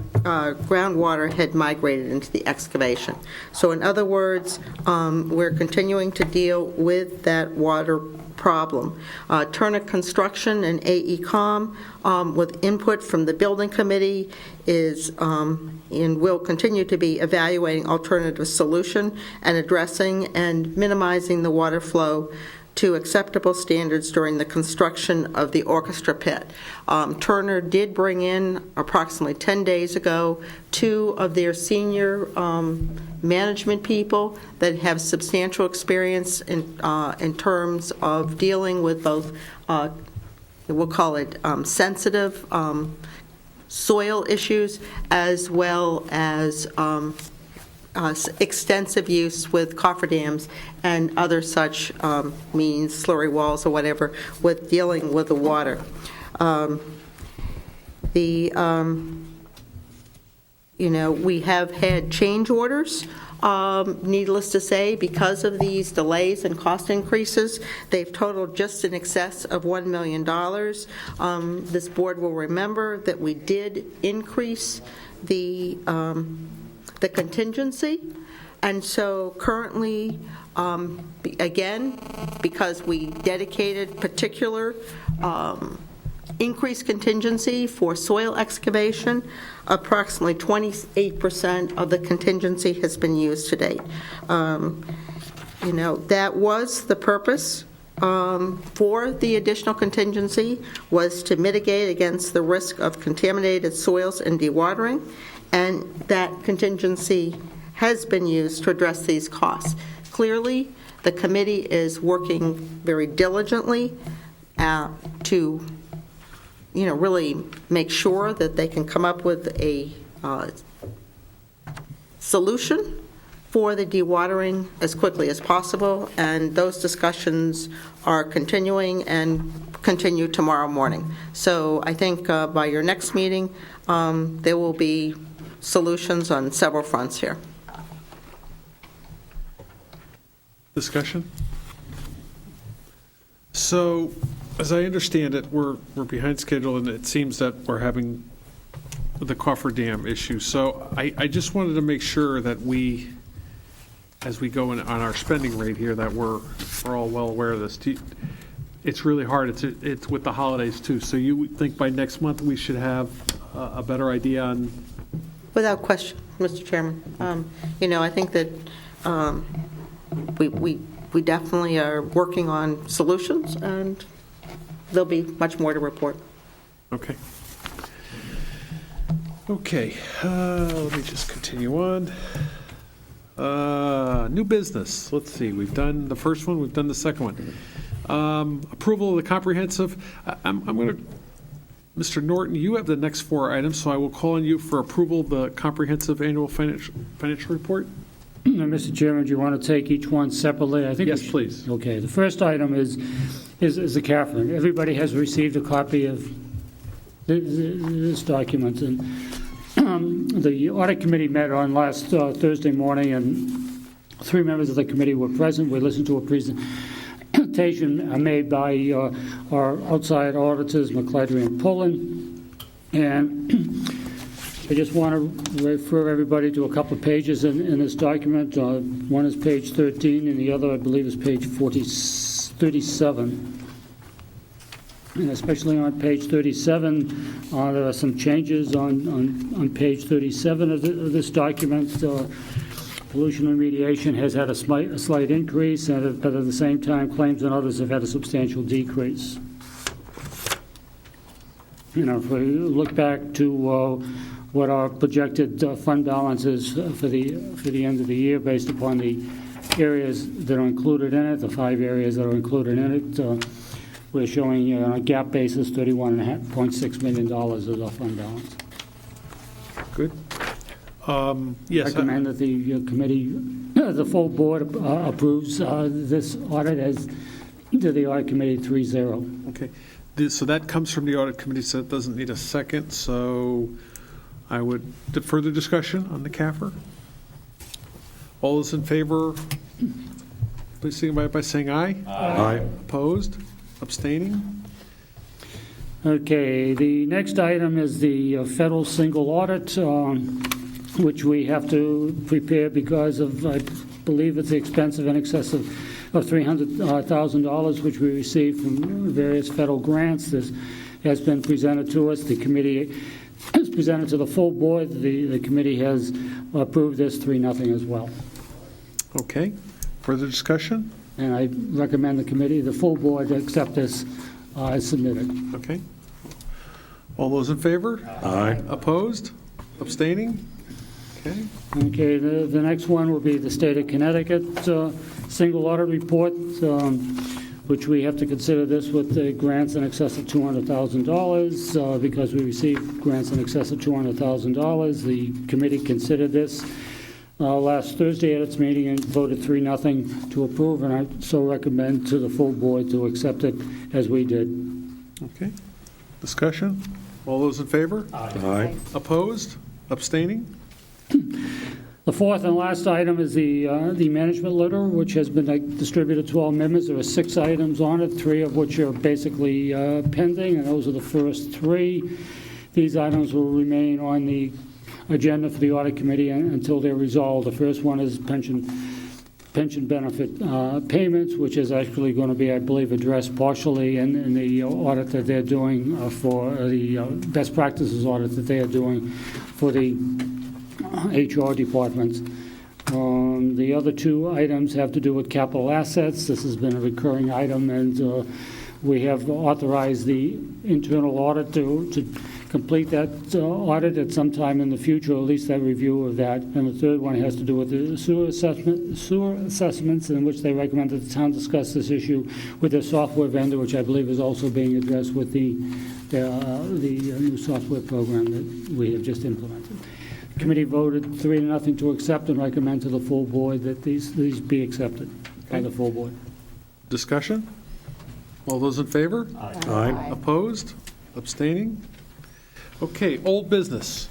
groundwater had migrated into the excavation. So in other words, we're continuing to deal with that water problem. Turner Construction and AECOM, with input from the building committee, is and will continue to be evaluating alternative solution and addressing and minimizing the water flow to acceptable standards during the construction of the orchestra pit. Turner did bring in, approximately 10 days ago, 2 of their senior management people that have substantial experience in terms of dealing with both, we'll call it sensitive soil issues, as well as extensive use with cofferdams and other such means, slurry walls or whatever, with dealing with the water. we have had change orders, needless to say, because of these delays and cost increases. They've totaled just in excess of $1 million. This board will remember that we did increase the contingency, and so currently, again, because we dedicated particular increased contingency for soil excavation, approximately 28% of the contingency has been used to date. That was the purpose for the additional contingency, was to mitigate against the risk of contaminated soils and dewatering, and that contingency has been used to address these costs. Clearly, the committee is working very diligently to really make sure that they can come up with a solution for the dewatering as quickly as possible, and those discussions are continuing and continue tomorrow morning. So I think by your next meeting, there will be solutions on several fronts here. Discussion? So, as I understand it, we're behind schedule, and it seems that we're having the coffer dam issue. So I just wanted to make sure that we, as we go on our spending rate here, that we're all well aware of this. It's really hard. It's with the holidays too. So you would think by next month we should have a better idea on? Without question, Mr. Chairman. I think that we definitely are working on solutions, and there'll be much more to report. Okay. Okay, let me just continue on. New business. Let's see. We've done the first one. We've done the second one. Approval of the comprehensive. I'm going to, Mr. Norton, you have the next 4 items, so I will call on you for approval of the comprehensive annual financial report. Mr. Chairman, do you want to take each one separately? I think yes, please. Okay. The first item is the CAFR. Everybody has received a copy of this document, and the audit committee met on last Thursday morning, and 3 members of the committee were present. We listened to a presentation made by our outside auditors, McCledry and Pullen, and I just want to refer everybody to a couple of pages in this document. One is page 13, and the other, I believe, is page 37. And especially on page 37, there are some changes on page 37 of this document. Pollution remediation has had a slight increase, but at the same time, claims and others have had a substantial decrease. If we look back to what our projected fund balance is for the end of the year, based upon the areas that are included in it, the 5 areas that are included in it, we're showing on a GAAP basis $31.6 million as our fund balance. Good. Yes. I recommend that the committee, the full board approves this audit as to the audit committee 3-0. Okay. So that comes from the audit committee, so it doesn't need a second. So I would further discussion on the CAFR. All those in favor, please signify by saying aye. Aye. Opposed? Abstaining? Okay, the next item is the federal single audit, which we have to prepare because of, I believe it's the expense of in excess of $300,000, which we received from various federal grants. This has been presented to us. The committee has presented to the full board. The committee has approved this 3-0 as well. Okay. Further discussion? And I recommend the full board accept this as submitted. Okay. All those in favor? Aye. Opposed? Abstaining? Okay. Okay, the next one will be the State of Connecticut single audit report, which we have to consider this with the grants in excess of $200,000 because we received grants in excess of $200,000. The committee considered this last Thursday at its meeting and voted 3-0 to approve, and I so recommend to the full board to accept it as we did. Okay. Discussion? All those in favor? Aye. Opposed? Abstaining? The fourth and last item is the management letter, which has been distributed to all members. There are 6 items on it, 3 of which are basically pending, and those are the first 3. These items will remain on the agenda for the Audit Committee until they're resolved. The first one is pension benefit payments, which is actually going to be, I believe, addressed partially in the audit that they're doing for the best practices audit that they are doing for the HR departments. The other 2 items have to do with capital assets. This has been a recurring item, and we have authorized the internal audit to complete that audit at some time in the future, or at least that review of that. And the third one has to do with the sewer assessments, in which they recommend that the town discuss this issue with their software vendor, which I believe is also being addressed with the new software program that we have just implemented. The committee voted 3-0 to accept and recommend to the full board that these be accepted by the full board. Discussion? All those in favor? Aye. Opposed? Abstaining? Okay, old business.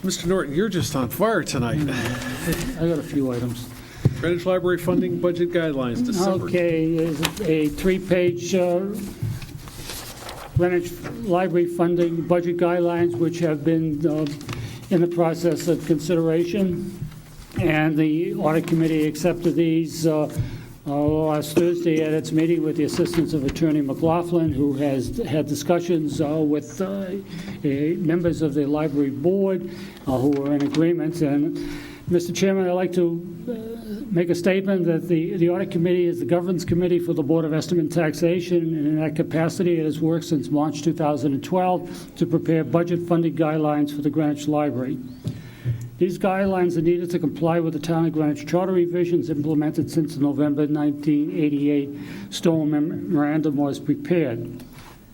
Mr. Norton, you're just on fire tonight. I got a few items. Greenwich Library funding budget guidelines, December. Okay, is a 3-page Greenwich Library funding budget guidelines, which have been in the process of consideration, and the Audit Committee accepted these last Thursday at its meeting with the assistance of Attorney McLaughlin, who has had discussions with members of the library board who are in agreement. And Mr. Chairman, I'd like to make a statement that the Audit Committee is the governance committee for the Board of Estimate and Taxation, and in that capacity it has worked since March 2012 to prepare budget funding guidelines for the Greenwich Library. These guidelines are needed to comply with the Town of Greenwich charter revisions implemented since the November 1988 Stoll Memorandum was prepared.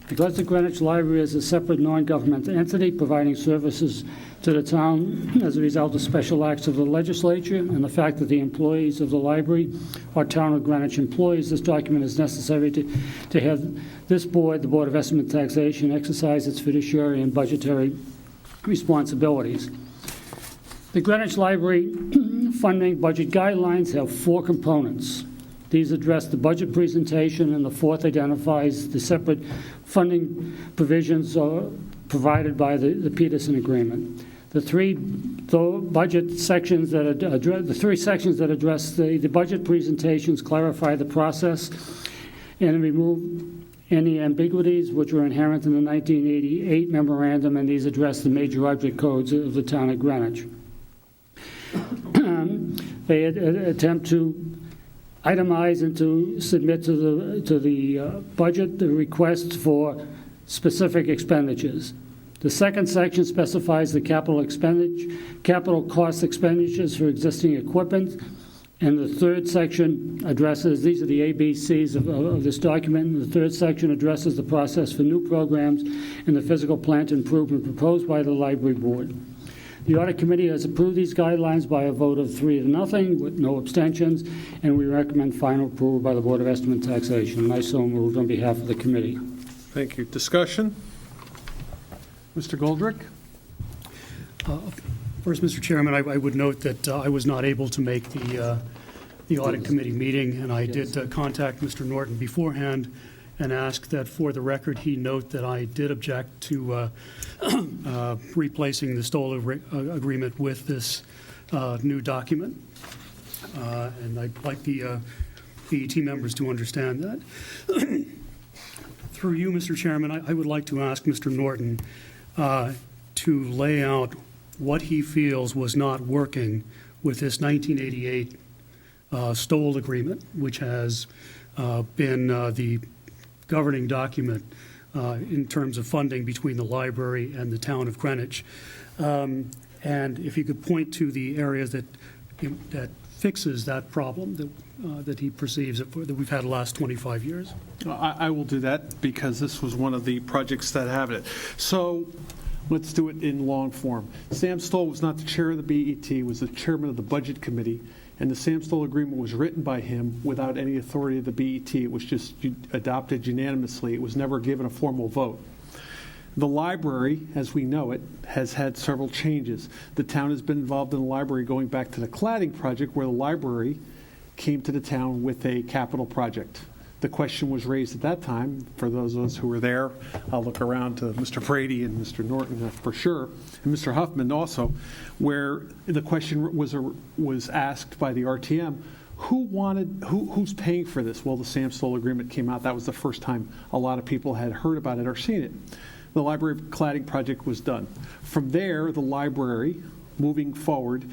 Because the Greenwich Library is a separate non-governmental entity providing services to the town as a result of special acts of the legislature, and the fact that the employees of the library are Town of Greenwich employees, this document is necessary to have this board, the Board of Estimate and Taxation, exercise its fiduciary and budgetary responsibilities. The Greenwich Library funding budget guidelines have 4 components. These address the budget presentation, and the 4th identifies the separate funding provisions provided by the Peterson Agreement. The 3 budget sections that address the 3 sections that address the budget presentations clarify the process and remove any ambiguities which were inherent in the 1988 memorandum, and these address the major object codes of the Town of Greenwich. They attempt to itemize and to submit to the budget the request for specific expenditures. The 2nd section specifies the capital cost expenditures for existing equipment, and the 3rd section addresses, these are the ABCs of this document, and the 3rd section addresses the process for new programs and the physical plant improvement proposed by the Library Board. The Audit Committee has approved these guidelines by a vote of 3-0 with no abstentions, and we recommend final approval by the Board of Estimate and Taxation. And I so moved on behalf of the committee. Thank you. Discussion? Mr. Goldrick? First, Mr. Chairman, I would note that I was not able to make the Audit Committee meeting, and I did contact Mr. Norton beforehand and ask that for the record he note that I did object to replacing the Stoll agreement with this new document. And I'd like the BET members to understand that. Through you, Mr. Chairman, I would like to ask Mr. Norton to lay out what he feels was not working with this 1988 Stoll agreement, which has been the governing document in terms of funding between the library and the Town of Greenwich. And if you could point to the areas that fixes that problem that he perceives that we've had the last 25 years. I will do that because this was one of the projects that have it. So let's do it in long form. Sam Stoll was not the chair of the BET, he was the chairman of the Budget Committee, and the Sam Stoll agreement was written by him without any authority of the BET. It was just adopted unanimously. It was never given a formal vote. The library, as we know it, has had several changes. The town has been involved in the library going back to the cladding project, where the library came to the town with a capital project. The question was raised at that time, for those of us who were there, I'll look around to Mr. Brady and Mr. Norton for sure, and Mr. Huffman also, where the question was asked by the RTM, who's paying for this? Well, the Sam Stoll agreement came out. That was the first time a lot of people had heard about it or seen it. The library cladding project was done. From there, the library, moving forward,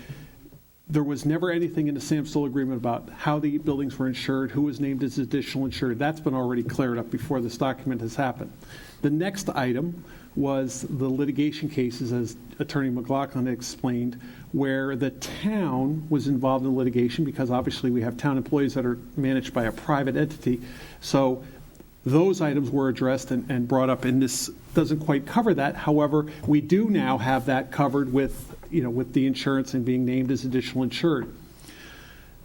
there was never anything in the Sam Stoll agreement about how the buildings were insured, who was named as additional insured. That's been already cleared up before this document has happened. The next item was the litigation cases, as Attorney McLaughlin explained, where the town was involved in litigation because obviously we have town employees that are managed by a private entity. So those items were addressed and brought up, and this doesn't quite cover that. However, we do now have that covered with the insurance and being named as additional insured.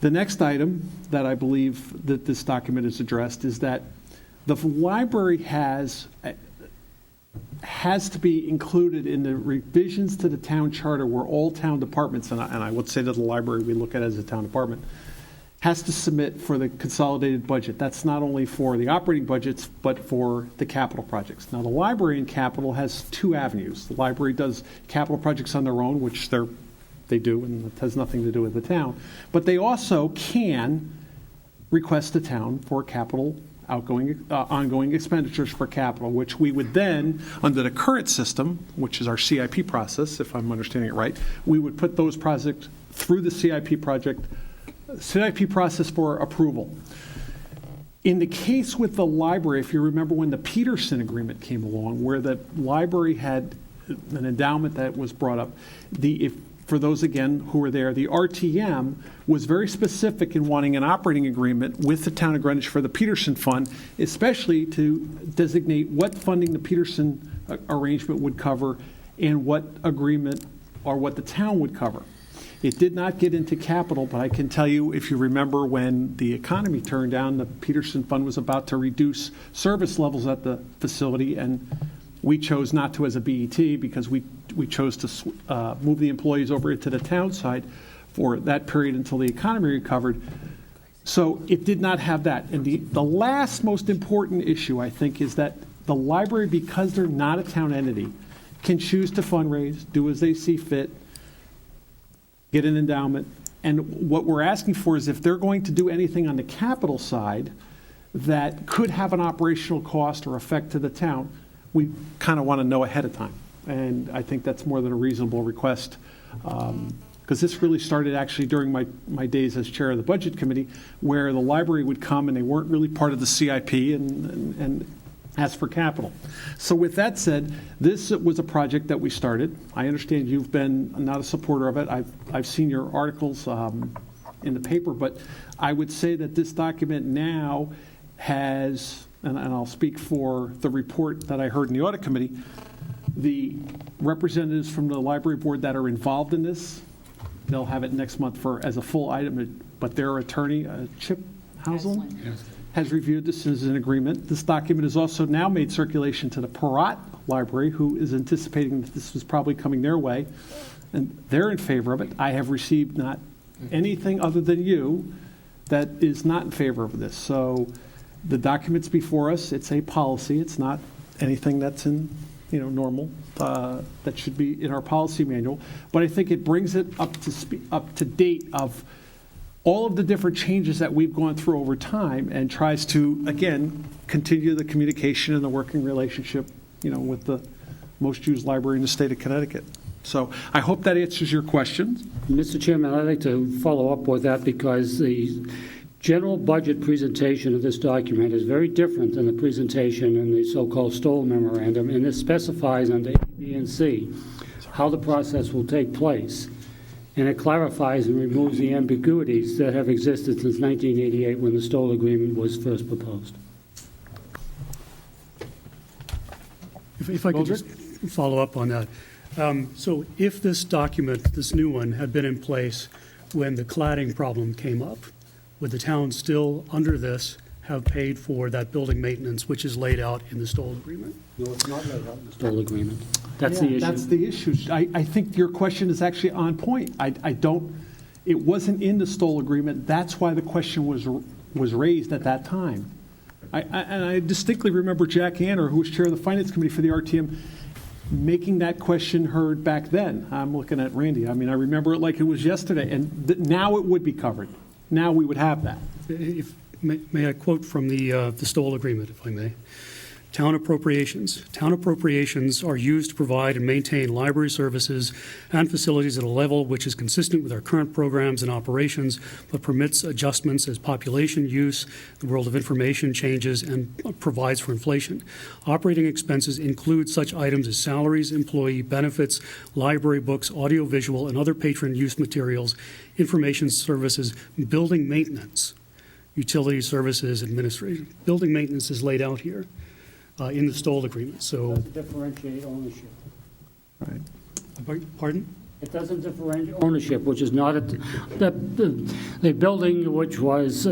The next item that I believe that this document is addressed is that the library has to be included in the revisions to the town charter, where all town departments, and I would say that the library we look at as a town department, has to submit for the consolidated budget. That's not only for the operating budgets, but for the capital projects. Now, the library in capital has two avenues. The library does capital projects on their own, which they do, and it has nothing to do with the town. But they also can request the town for capital ongoing expenditures for capital, which we would then, under the current system, which is our CIP process, if I'm understanding it right, we would put those projects through the CIP process for approval. In the case with the library, if you remember when the Peterson agreement came along, where the library had an endowment that was brought up, for those, again, who were there, the RTM was very specific in wanting an operating agreement with the town of Greenwich for the Peterson Fund, especially to designate what funding the Peterson arrangement would cover and what agreement or what the town would cover. It did not get into capital, but I can tell you, if you remember when the economy turned down, the Peterson Fund was about to reduce service levels at the facility, and we chose not to as a BET because we chose to move the employees over to the town side for that period until the economy recovered. So it did not have that. And the last most important issue, I think, is that the library, because they're not a town entity, can choose to fundraise, do as they see fit, get an endowment. And what we're asking for is if they're going to do anything on the capital side that could have an operational cost or effect to the town, we kind of want to know ahead of time. And I think that's more than a reasonable request, because this really started actually during my days as chair of the budget committee, where the library would come and they weren't really part of the CIP and ask for capital. So with that said, this was a project that we started. I understand you've been not a supporter of it. I've seen your articles in the paper, but I would say that this document now has, and I'll speak for the report that I heard in the audit committee, the representatives from the library board that are involved in this, they'll have it next month as a full item, but their attorney, Chip Hausland, has reviewed this as an agreement. This document is also now made circulation to the Perrott Library, who is anticipating that this was probably coming their way, and they're in favor of it. I have received not anything other than you that is not in favor of this. So the document's before us. It's a policy. It's not anything that's in normal, that should be in our policy manual. But I think it brings it up to date of all of the different changes that we've gone through over time, and tries to, again, continue the communication and the working relationship, with the most used library in the state of Connecticut. So I hope that answers your questions. Mr. Chairman, I'd like to follow up with that, because the general budget presentation of this document is very different than the presentation in the so-called Stoll Memorandum, and it specifies under A, B, and C how the process will take place. And it clarifies and removes the ambiguities that have existed since 1988 when the Stoll Agreement was first proposed. If I could just follow up on that. So if this document, this new one, had been in place when the cladding problem came up, would the town still, under this, have paid for that building maintenance, which is laid out in the Stoll agreement. No, it's not laid out in the Stoll agreement. That's the issue. That's the issue. I think your question is actually on point. I don't, it wasn't in the Stoll agreement. That's why the question was raised at that time. And I distinctly remember Jack Anner, who was chair of the Finance Committee for the RTM, making that question heard back then. I'm looking at Randy. I mean, I remember it like it was yesterday, and now it would be covered. Now we would have that. May I quote from the Stoll agreement, if I may? Town appropriations. Town appropriations are used to provide and maintain library services and facilities at a level which is consistent with our current programs and operations, but permits adjustments as population, use, the world of information changes, and provides for inflation. Operating expenses include such items as salaries, employee benefits, library books, audiovisual, and other patron use materials, information services, building maintenance, utility services, administration. Building maintenance is laid out here in the Stoll agreement. So, It doesn't differentiate ownership. Right. Pardon? It doesn't differentiate ownership, which is not the building, which was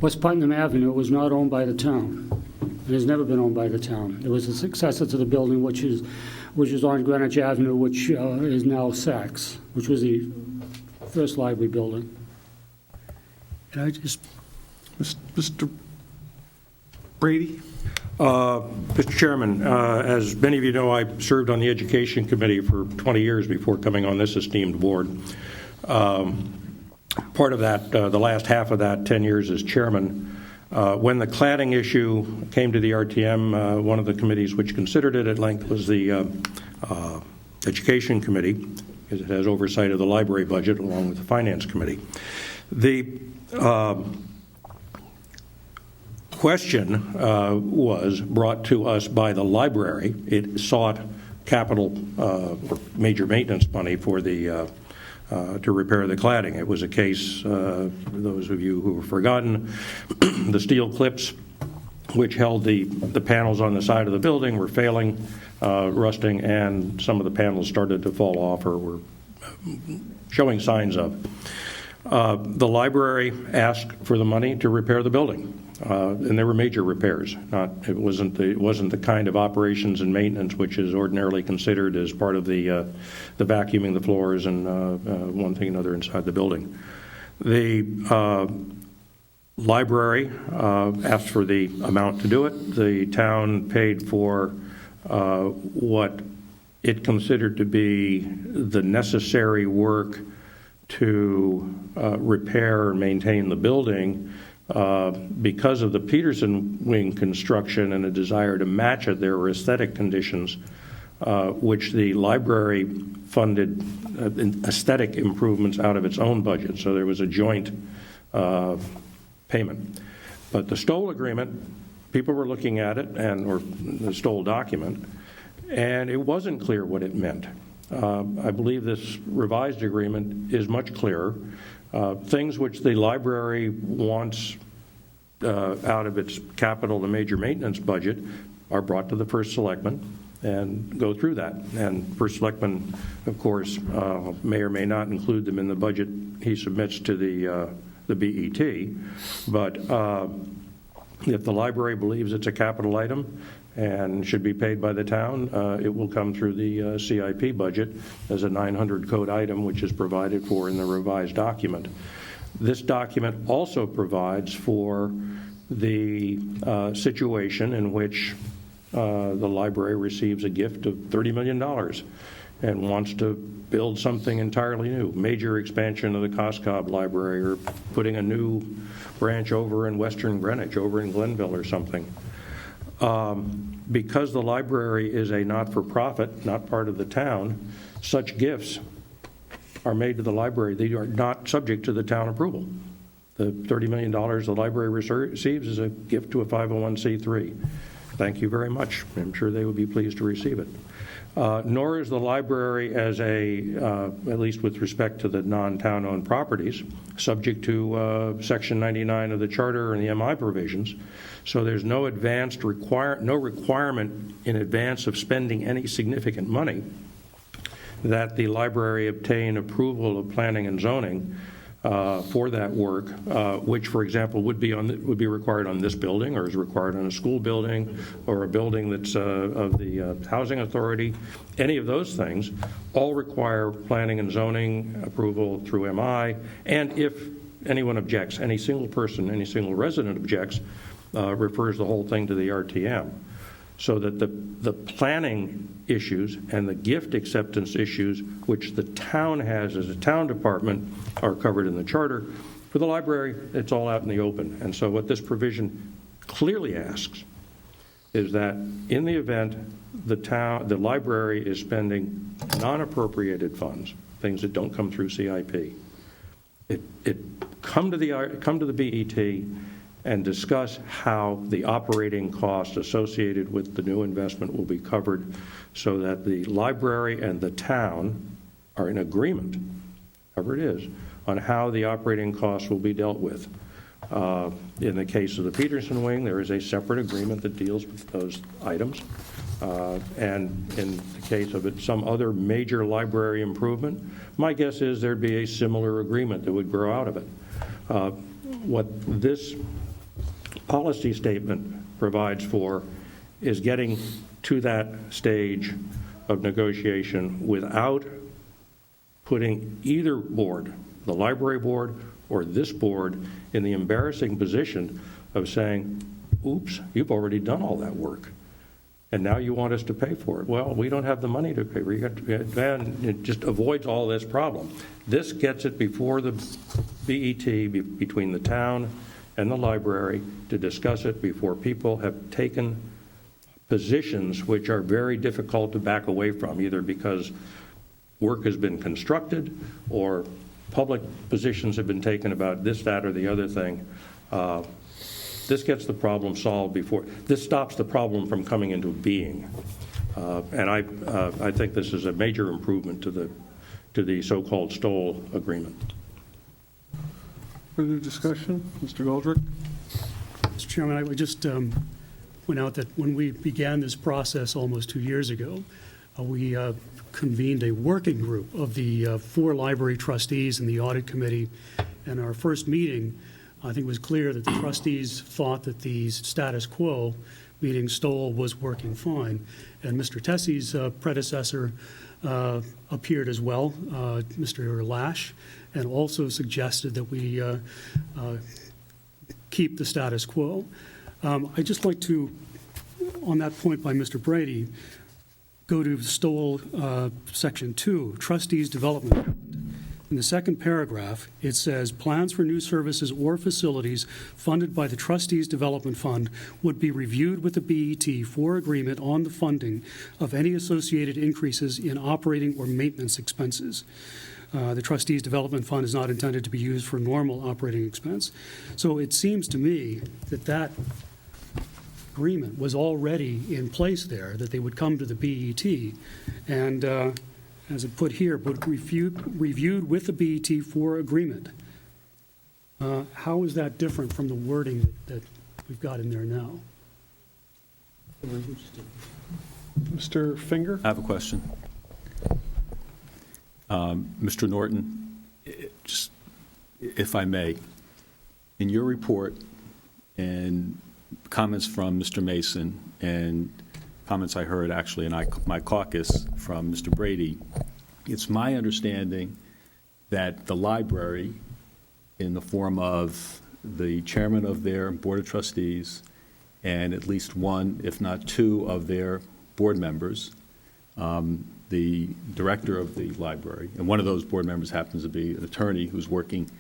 West Putnam Avenue, was not owned by the town. It has never been owned by the town. It was a successor to the building, which is on Greenwich Avenue, which is now Saks, which was the first library building. And I just, Mr. Brady? Mr. Chairman, as many of you know, I served on the Education Committee for 20 years before coming on this esteemed board. Part of that, the last half of that, 10 years as chairman, when the cladding issue came to the RTM, one of the committees which considered it at length was the Education Committee, because it has oversight of the library budget along with the Finance Committee. The question was brought to us by the library. It sought capital major maintenance money for the to repair the cladding. It was a case, for those of you who have forgotten, the steel clips which held the panels on the side of the building were failing, rusting, and some of the panels started to fall off or were showing signs of. The library asked for the money to repair the building, and there were major repairs. It wasn't the kind of operations and maintenance which is ordinarily considered as part of the vacuuming the floors and one thing and another inside the building. The library asked for the amount to do it. The town paid for what it considered to be the necessary work to repair and maintain the building because of the Peterson wing construction and a desire to match it. There were aesthetic conditions which the library funded aesthetic improvements out of its own budget, so there was a joint payment. But the Stoll agreement, people were looking at it, or the Stoll document, and it wasn't clear what it meant. I believe this revised agreement is much clearer. Things which the library wants out of its capital and major maintenance budget are brought to the first selectman and go through that. And first selectman, of course, may or may not include them in the budget he submits to the BET. But if the library believes it's a capital item and should be paid by the town, it will come through the CIP budget as a 900 code item, which is provided for in the revised document. This document also provides for the situation in which the library receives a gift of $30 million and wants to build something entirely new, major expansion of the Coscob Library, or putting a new branch over in Western Greenwich, over in Glenville or something. Because the library is a not-for-profit, not part of the town, such gifts are made to the library. They are not subject to the town approval. The $30 million the library receives is a gift to a 501c3. Thank you very much. I'm sure they would be pleased to receive it. Nor is the library, as at least with respect to the non-town-owned properties, subject to Section 99 of the Charter and the MI provisions. So there's no requirement in advance of spending any significant money that the library obtain approval of planning and zoning for that work, which, for example, would be required on this building, or is required on a school building, or a building that's of the housing authority. Any of those things all require planning and zoning approval through MI, and if anyone objects, any single person, any single resident objects, refers the whole thing to the RTM. So that the planning issues and the gift acceptance issues, which the town has as a town department, are covered in the charter. For the library, it's all out in the open. And so what this provision clearly asks is that in the event the library is spending non-appropriated funds, things that don't come through CIP, it come to the BET and discuss how the operating costs associated with the new investment will be covered, so that the library and the town are in agreement, however it is, on how the operating costs will be dealt with. In the case of the Peterson Wing, there is a separate agreement that deals with those items. And in the case of some other major library improvement, my guess is there'd be a similar agreement that would grow out of it. What this policy statement provides for is getting to that stage of negotiation without putting either board, the library board or this board, in the embarrassing position of saying, oops, you've already done all that work, and now you want us to pay for it. Well, we don't have the money to pay for it. And it just avoids all this problem. This gets it before the BET, between the town and the library, to discuss it before people have taken positions which are very difficult to back away from, either because work has been constructed or public positions have been taken about this, that, or the other thing. This gets the problem solved before. This stops the problem from coming into being. And I think this is a major improvement to the so-called Stoll agreement. Further discussion? Mr. Goldrick? Mr. Chairman, I would just point out that when we began this process almost 2 years ago, we convened a working group of the 4 library trustees and the audit committee. And our first meeting, I think it was clear that the trustees thought that the status quo, meaning Stoll, was working fine. And Mr. Tessie's predecessor appeared as well, Mr. Lash, and also suggested that we keep the status quo. I'd just like to, on that point by Mr. Brady, go to Stoll Section 2, Trustees Development. In the second paragraph, it says, plans for new services or facilities funded by the Trustees Development Fund would be reviewed with the BET for agreement on the funding of any associated increases in operating or maintenance expenses. The Trustees Development Fund is not intended to be used for normal operating expense. So it seems to me that that agreement was already in place there, that they would come to the BET, and as it put here, but reviewed with the BET for agreement. How is that different from the wording that we've got in there now? Mr. Finger? I have a question. Mr. Norton, just if I may, in your report and comments from Mr. Mason and comments I heard actually in my caucus from Mr. Brady, it's my understanding that the library, in the form of the chairman of their board of trustees and at least one, if not 2, of their board members, the director of the library, and one of those board members happens to be an attorney who's working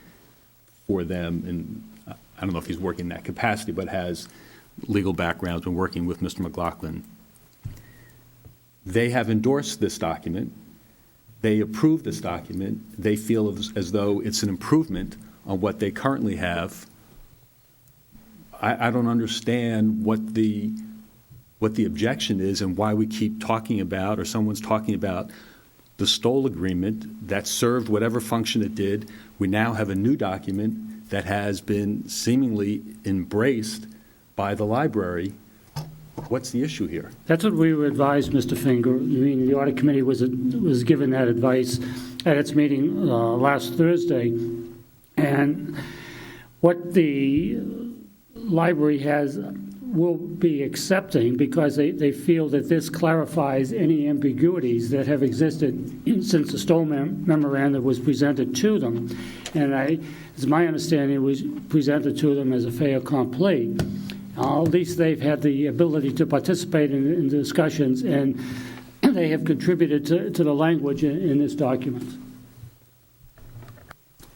for them, and I don't know if he's working in that capacity, but has legal background, been working with Mr. McLaughlin. They have endorsed this document. They approve this document. They feel as though it's an improvement on what they currently have. I don't understand what the objection is and why we keep talking about, or someone's talking about, the Stoll agreement that served whatever function it did. We now have a new document that has been seemingly embraced by the library. What's the issue here? That's what we were advised, Mr. Finger. I mean, the audit committee was given that advice at its meeting last Thursday, And what the library will be accepting, because they feel that this clarifies any ambiguities that have existed since the Stoll memorandum was presented to them. And it's my understanding it was presented to them as a fait accompli. At least they've had the ability to participate in discussions, and they have contributed to the language in this document.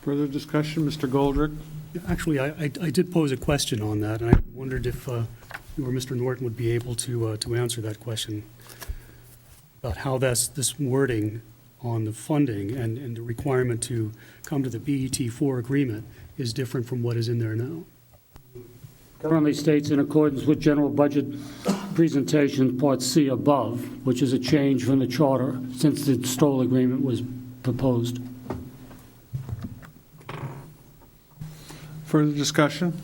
Further discussion, Mr. Goldrick? Actually, I did pose a question on that, and I wondered if you or Mr. Norton would be able to answer that question about how this wording on the funding and the requirement to come to the BET4 agreement is different from what is in there now. Currently states in accordance with general budget presentation, Part C above, which is a change from the charter since the Stoll agreement was proposed. Further discussion?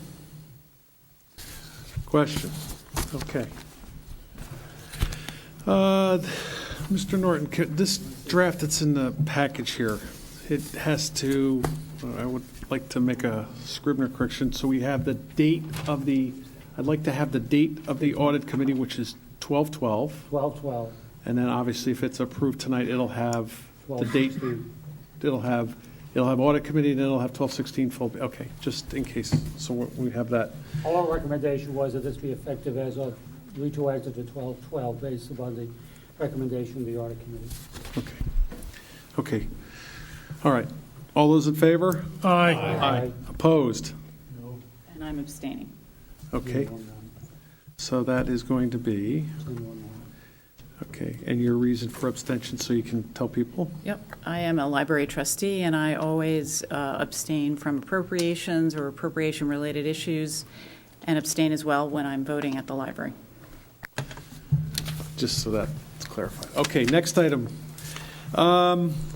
Question? Okay. Mr. Norton, this draft that's in the package here, it has to, I would like to make a Scribner correction, so we have the date of I'd like to have the date of the audit committee, which is 12/12. 12/12. And then obviously if it's approved tonight, it'll have the date, it'll have audit committee, and it'll have 12/16 full, okay, just in case, so we have that. Our recommendation was that this be effective as of retroactive to 12/12, based upon the recommendation of the audit committee. Okay. All right. All those in favor? Aye. Opposed? And I'm abstaining. Okay. So that is going to be, okay, and your reason for abstention, so you can tell people? Yep, I am a library trustee, and I always abstain from appropriations or appropriation-related issues, and abstain as well when I'm voting at the library. Just so that's clarified. Okay, next item.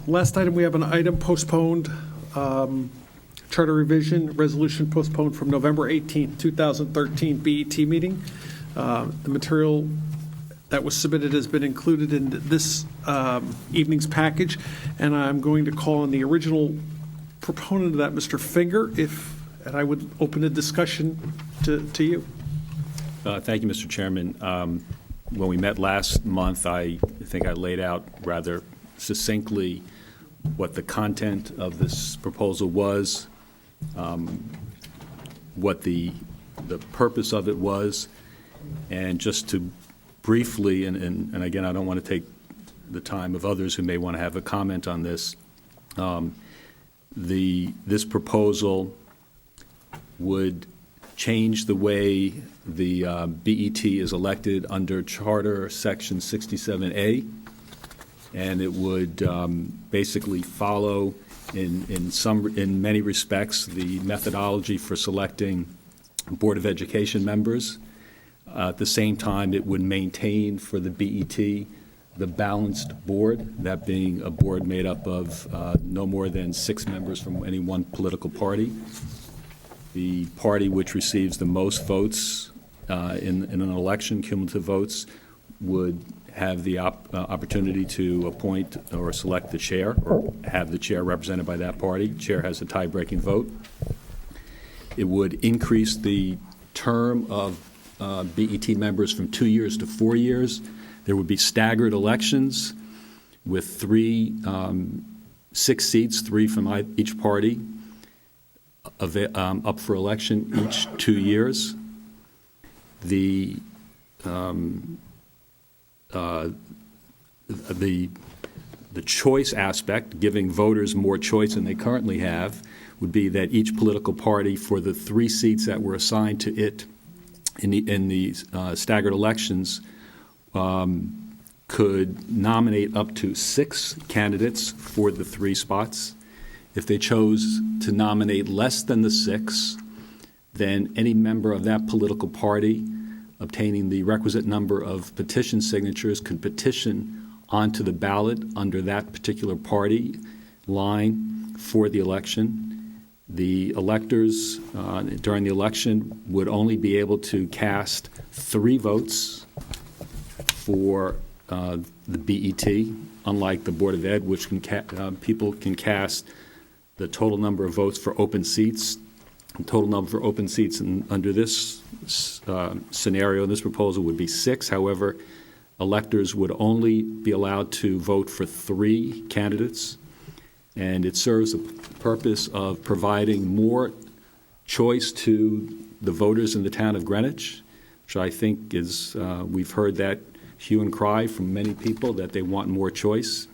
Last item, we have an item postponed, charter revision, resolution postponed from November 18th, 2013 BET meeting. The material that was submitted has been included in this evening's package, and I'm going to call on the original proponent of that, Mr. Finger, and I would open a discussion to you. Thank you, Mr. Chairman. When we met last month, I think I laid out rather succinctly what the content of this proposal was, what the purpose of it was, and just to briefly, and again, I don't want to take the time of others who may want to have a comment on this, this proposal would change the way the BET is elected under Charter Section 67A, and it would basically follow in many respects the methodology for selecting Board of Education members. At the same time, it would maintain for the BET the balanced board, that being a board made up of no more than 6 members from any one political party. The party which receives the most votes in an election, cumulative votes, would have the opportunity to appoint or select the chair, or have the chair represented by that party. Chair has a tie-breaking vote. It would increase the term of BET members from 2 years to 4 years. There would be staggered elections with 6 seats, 3 from each party, up for election each 2 years. The choice aspect, giving voters more choice than they currently have, would be that each political party, for the 3 seats that were assigned to it in the staggered elections, could nominate up to 6 candidates for the 3 spots. If they chose to nominate less than the 6, then any member of that political party obtaining the requisite number of petition signatures could petition onto the ballot under that particular party line for the election. The electors during the election would only be able to cast 3 votes for the BET, unlike the Board of Ed, which people can cast the total number of votes for open seats. The total number for open seats under this scenario, this proposal would be 6. However, electors would only be allowed to vote for 3 candidates, and it serves the purpose of providing more choice to the voters in the town of Greenwich, which I think is, we've heard that hue and cry from many people that they want more choice.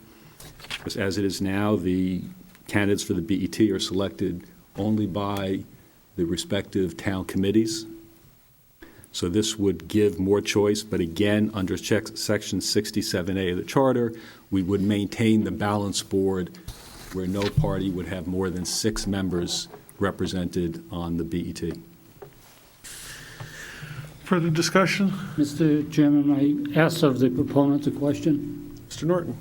Because as it is now, the candidates for the BET are selected only by the respective town committees. So this would give more choice, but again, under Section 67A of the Charter, we would maintain the balanced board where no party would have more than 6 members represented on the BET. Further discussion? Mr. Chairman, I ask of the proponents a question. Mr. Norton.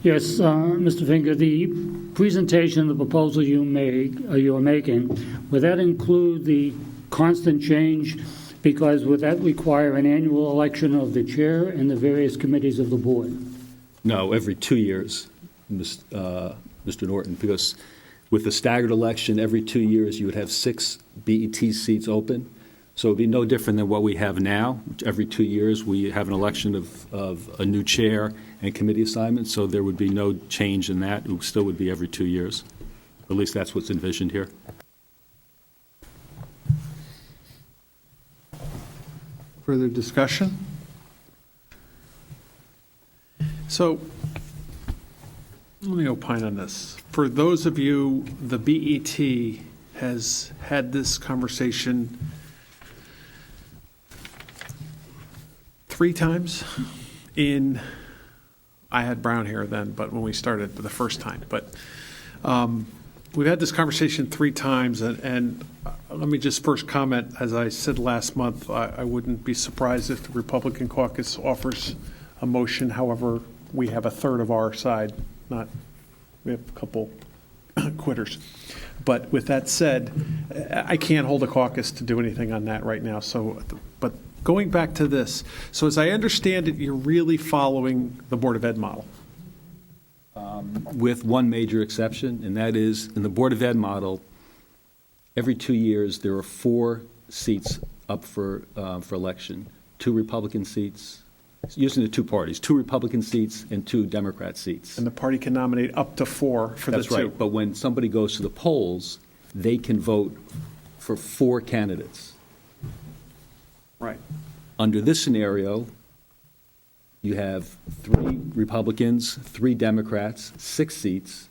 Yes, Mr. Finger, the presentation, the proposal you are making, would that include the constant change? Because would that require an annual election of the chair and the various committees of the board? No, every 2 years, Mr. Norton, because with the staggered election, every 2 years you would have 6 BET seats open. So it would be no different than what we have now. Every 2 years we have an election of a new chair and committee assignments, so there would be no change in that. It still would be every 2 years. At least that's what's envisioned here. Further discussion? So, let me opine on this. For those of you, the BET has had this conversation 3 times I had brown hair then, but when we started the first time. But we've had this conversation 3 times, and let me just first comment, as I said last month, I wouldn't be surprised if the Republican caucus offers a motion. However, we have a third of our side, we have a couple quitters. But with that said, I can't hold a caucus to do anything on that right now. So, but going back to this, so as I understand it, you're really following the Board of Ed model. With one major exception, and that is in the Board of Ed model, every 2 years there are 4 seats up for election, 2 Republican seats, using the 2 parties, 2 Republican seats and 2 Democrat seats. And the party can nominate up to 4 for the 2. That's right, but when somebody goes to the polls, they can vote for 4 candidates. Right. Under this scenario, you have 3 Republicans, 3 Democrats, 6 seats,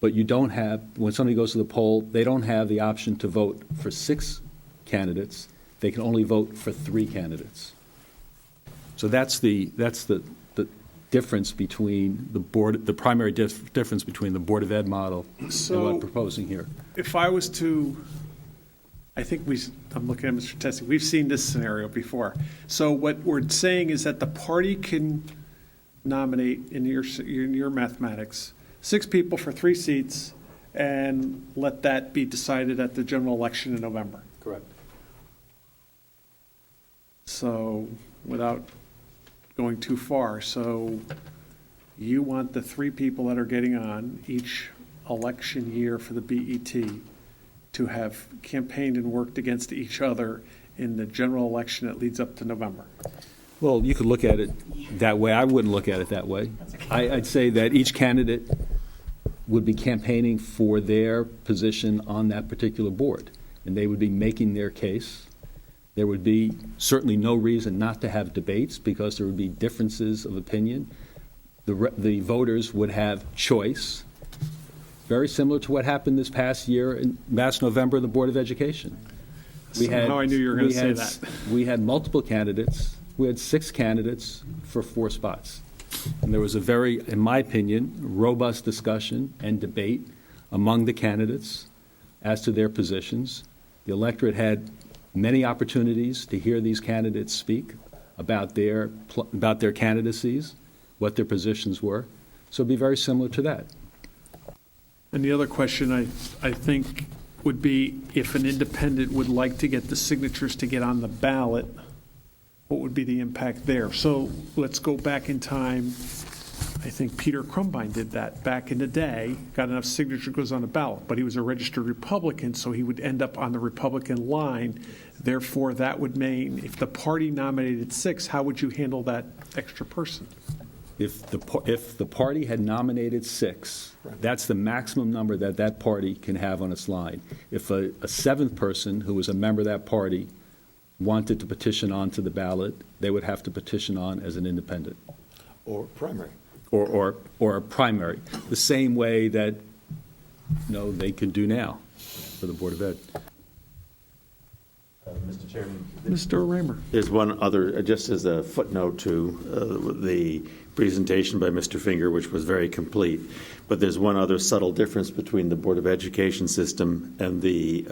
but you don't have, when somebody goes to the poll, they don't have the option to vote for 6 candidates. They can only vote for 3 candidates. So that's the difference between the primary difference between the Board of Ed model and what I'm proposing here. If I was to, I think I'm looking at Mr. Tessie, we've seen this scenario before. So what we're saying is that the party can nominate, in your mathematics, 6 people for 3 seats and let that be decided at the general election in November. Correct. So without going too far, so you want the 3 people that are getting on each election year for the BET to have campaigned and worked against each other in the general election that leads up to November. Well, you could look at it that way. I wouldn't look at it that way. I'd say that each candidate would be campaigning for their position on that particular board, and they would be making their case. There would be certainly no reason not to have debates because there would be differences of opinion. The voters would have choice, very similar to what happened this past year in last November in the Board of Education. Somehow I knew you were going to say that. We had multiple candidates. We had 6 candidates for 4 spots. And there was a very, in my opinion, robust discussion and debate among the candidates as to their positions. The electorate had many opportunities to hear these candidates speak about their candidacies, what their positions were. So it'd be very similar to that. And the other question I think would be, if an independent would like to get the signatures to get on the ballot, what would be the impact there? So let's go back in time I think Peter Crumbine did that back in the day, got enough signatures, goes on the ballot, but he was a registered Republican, so he would end up on the Republican line. Therefore, that would mean if the party nominated 6, how would you handle that extra person? If the party had nominated 6, that's the maximum number that that party can have on its line. If a 7th person who was a member of that party wanted to petition onto the ballot, they would have to petition on as an independent. Or primary. Or a primary, the same way that, they can do now for the Board of Ed. Mr. Chairman. Mr. Raymer. There's one other, just as a footnote to the presentation by Mr. Finger, which was very complete, but there's one other subtle difference between the Board of Education system and the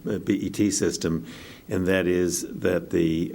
BET system, and that is that the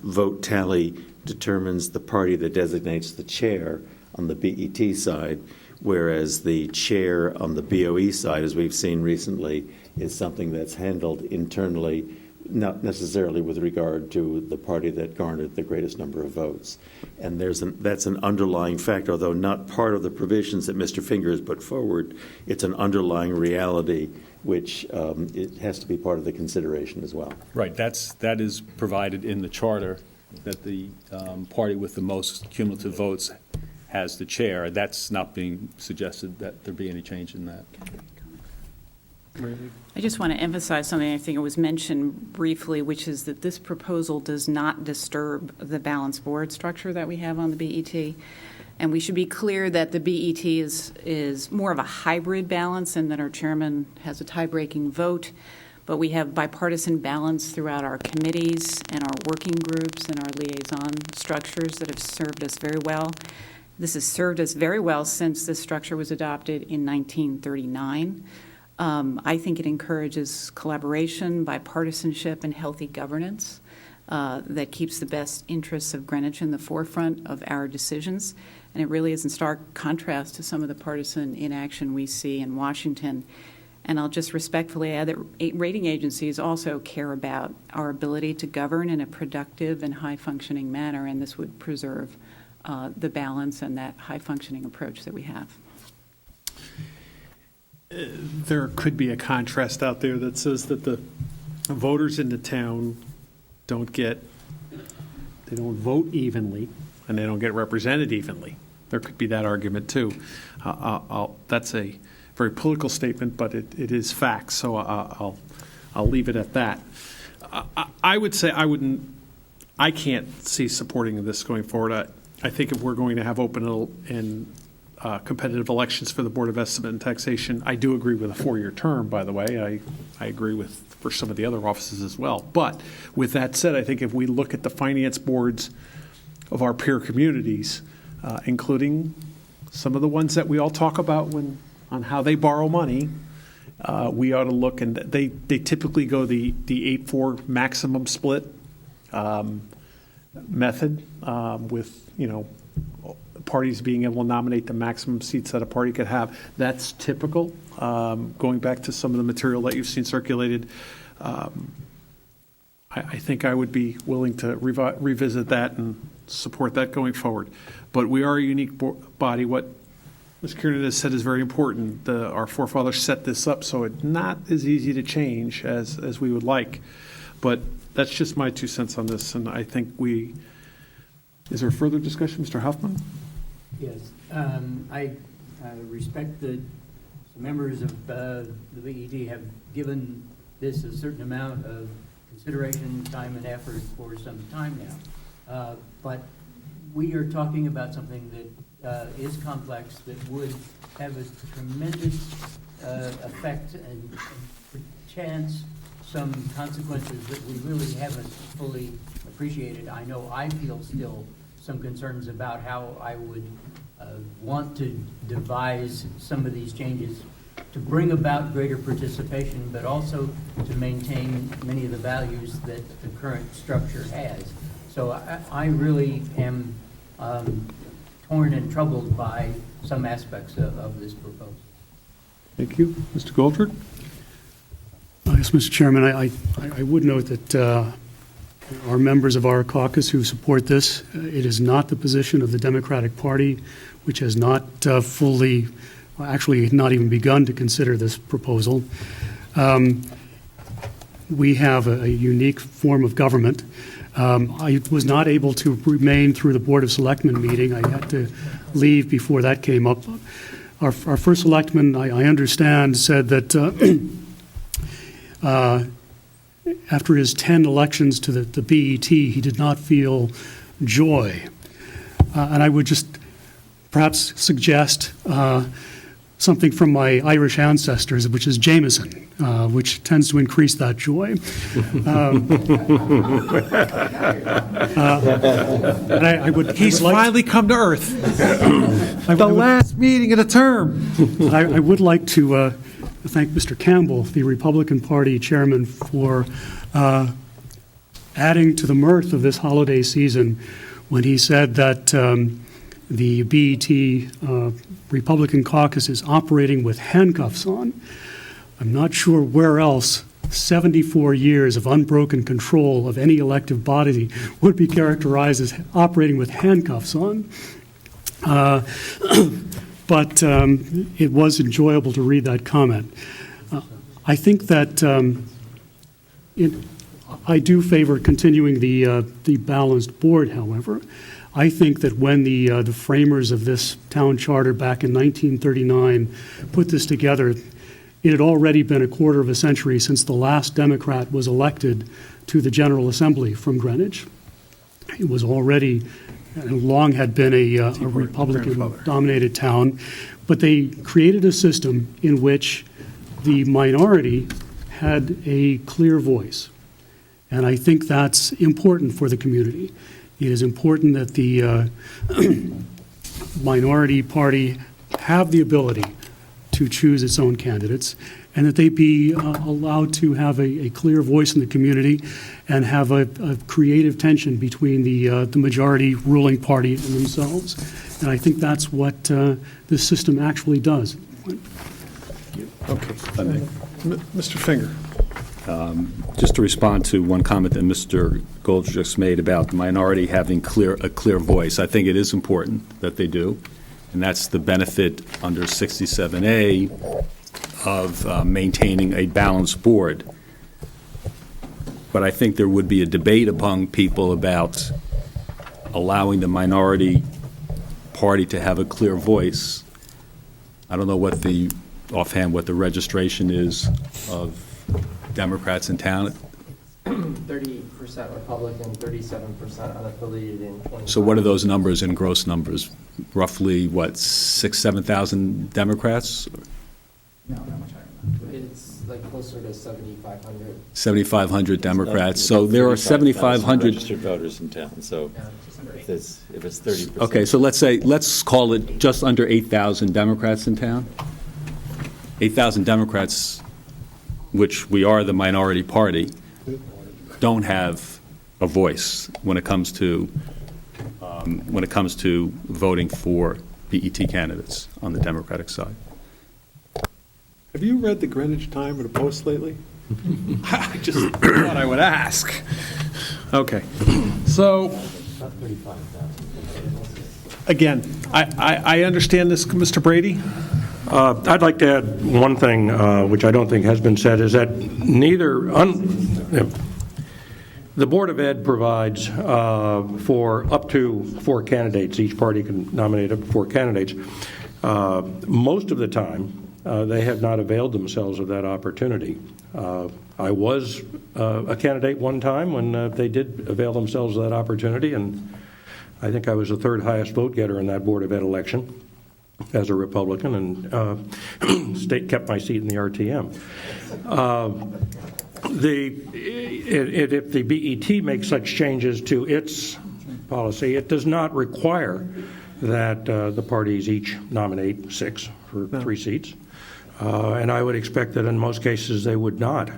vote tally determines the party that designates the chair on the BET side, whereas the chair on the BOE side, as we've seen recently, is something that's handled internally, not necessarily with regard to the party that garnered the greatest number of votes. And that's an underlying factor, although not part of the provisions that Mr. Finger has put forward. It's an underlying reality which it has to be part of the consideration as well. Right, that is provided in the charter, that the party with the most cumulative votes has the chair. That's not being suggested that there be any change in that. I just want to emphasize something I think it was mentioned briefly, which is that this proposal does not disturb the balanced board structure that we have on the BET. And we should be clear that the BET is more of a hybrid balance and that our chairman has a tie-breaking vote. But we have bipartisan balance throughout our committees and our working groups and our liaison structures that have served us very well. This has served us very well since this structure was adopted in 1939. I think it encourages collaboration, bipartisanship, and healthy governance that keeps the best interests of Greenwich in the forefront of our decisions. And it really is in stark contrast to some of the partisan inaction we see in Washington. And I'll just respectfully add that rating agencies also care about our ability to govern in a productive and high-functioning manner, and this would preserve the balance and that high-functioning approach that we have. There could be a contrast out there that says that the voters in the town don't vote evenly, and they don't get represented evenly. There could be that argument too. That's a very political statement, but it is fact, so I'll leave it at that. I would say I can't see supporting this going forward. I think if we're going to have open and competitive elections for the Board of Estimate and Taxation, I do agree with a 4-year term, by the way. I agree with for some of the other offices as well. But with that said, I think if we look at the finance boards of our peer communities, including some of the ones that we all talk about on how they borrow money, we ought to look, and they typically go the 8-4 maximum split method with, parties being able to nominate the maximum seats that a party could have. That's typical. Going back to some of the material that you've seen circulated, I think I would be willing to revisit that and support that going forward. But we are a unique body. What Ms. Kiernan has said is very important. Our forefathers set this up so it's not as easy to change as we would like. But that's just my 2 cents on this, and I think is there further discussion, Mr. Hoffman? Yes, I respect that some members of the BED have given this a certain amount of consideration, time, and effort for some time now. But we are talking about something that is complex, that would have a tremendous effect and chance some consequences that we really haven't fully appreciated. I know I feel still some concerns about how I would want to devise some of these changes to bring about greater participation, but also to maintain many of the values that the current structure has. So I really am torn and troubled by some aspects of this proposal. Thank you. Mr. Goldford? Yes, Mr. Chairman, I would note that are members of our caucus who support this. It is not the position of the Democratic Party, which has not fully, actually not even begun to consider this proposal. We have a unique form of government. I was not able to remain through the Board of Selectmen meeting. I had to leave before that came up. Our first selectman, I understand, said that after his 10 elections to the BET, he did not feel joy. And I would just perhaps suggest something from my Irish ancestors, which is Jameson, which tends to increase that joy. And I would He's finally come to earth. The last meeting of the term. I would like to thank Mr. Campbell, the Republican Party chairman, for adding to the mirth of this holiday season when he said that the BET Republican caucus is operating with handcuffs on. I'm not sure where else 74 years of unbroken control of any elective body would be characterized as operating with handcuffs on. But it was enjoyable to read that comment. I think that I do favor continuing the balanced board, however. I think that when the framers of this town charter back in 1939 put this together, it had already been a quarter of a century since the last Democrat was elected to the General Assembly from Greenwich. It was already, and long had been a Republican-dominated town, but they created a system in which the minority had a clear voice. And I think that's important for the community. It is important that the minority party have the ability to choose its own candidates, and that they be allowed to have a clear voice in the community and have a creative tension between the majority ruling party and themselves. And I think that's what this system actually does. Okay. Mr. Finger. Just to respond to one comment that Mr. Gold just made about the minority having a clear voice, I think it is important that they do, and that's the benefit under 67A of maintaining a balanced board. But I think there would be a debate among people about allowing the minority party to have a clear voice. I don't know what offhand what the registration is of Democrats in town. 30% Republican, 37% unaffiliated, and 25%. So what are those numbers in gross numbers? Roughly, what, 6,000, 7,000 Democrats? No, not much higher than that. It's like closer to 7,500. 7,500 Democrats. So there are 7,500 registered voters in town. So if it's 30%. Okay, so let's call it just under 8,000 Democrats in town. 8,000 Democrats, which we are the minority party, don't have a voice when it comes to voting for BET candidates on the Democratic side. Have you read the Greenwich Time or the Post lately? I just thought I would ask. Okay. So, again, I understand this, Mr. Brady. I'd like to add one thing, which I don't think has been said, is that the Board of Ed provides for up to 4 candidates. Each party can nominate up to 4 candidates. Most of the time, they have not availed themselves of that opportunity. I was a candidate one time when they did avail themselves of that opportunity, and I think I was the 3rd highest vote getter in that Board of Ed election as a Republican, and kept my seat in the RTM. If the BET makes such changes to its policy, it does not require that the parties each nominate 6 for 3 seats. And I would expect that in most cases they would not,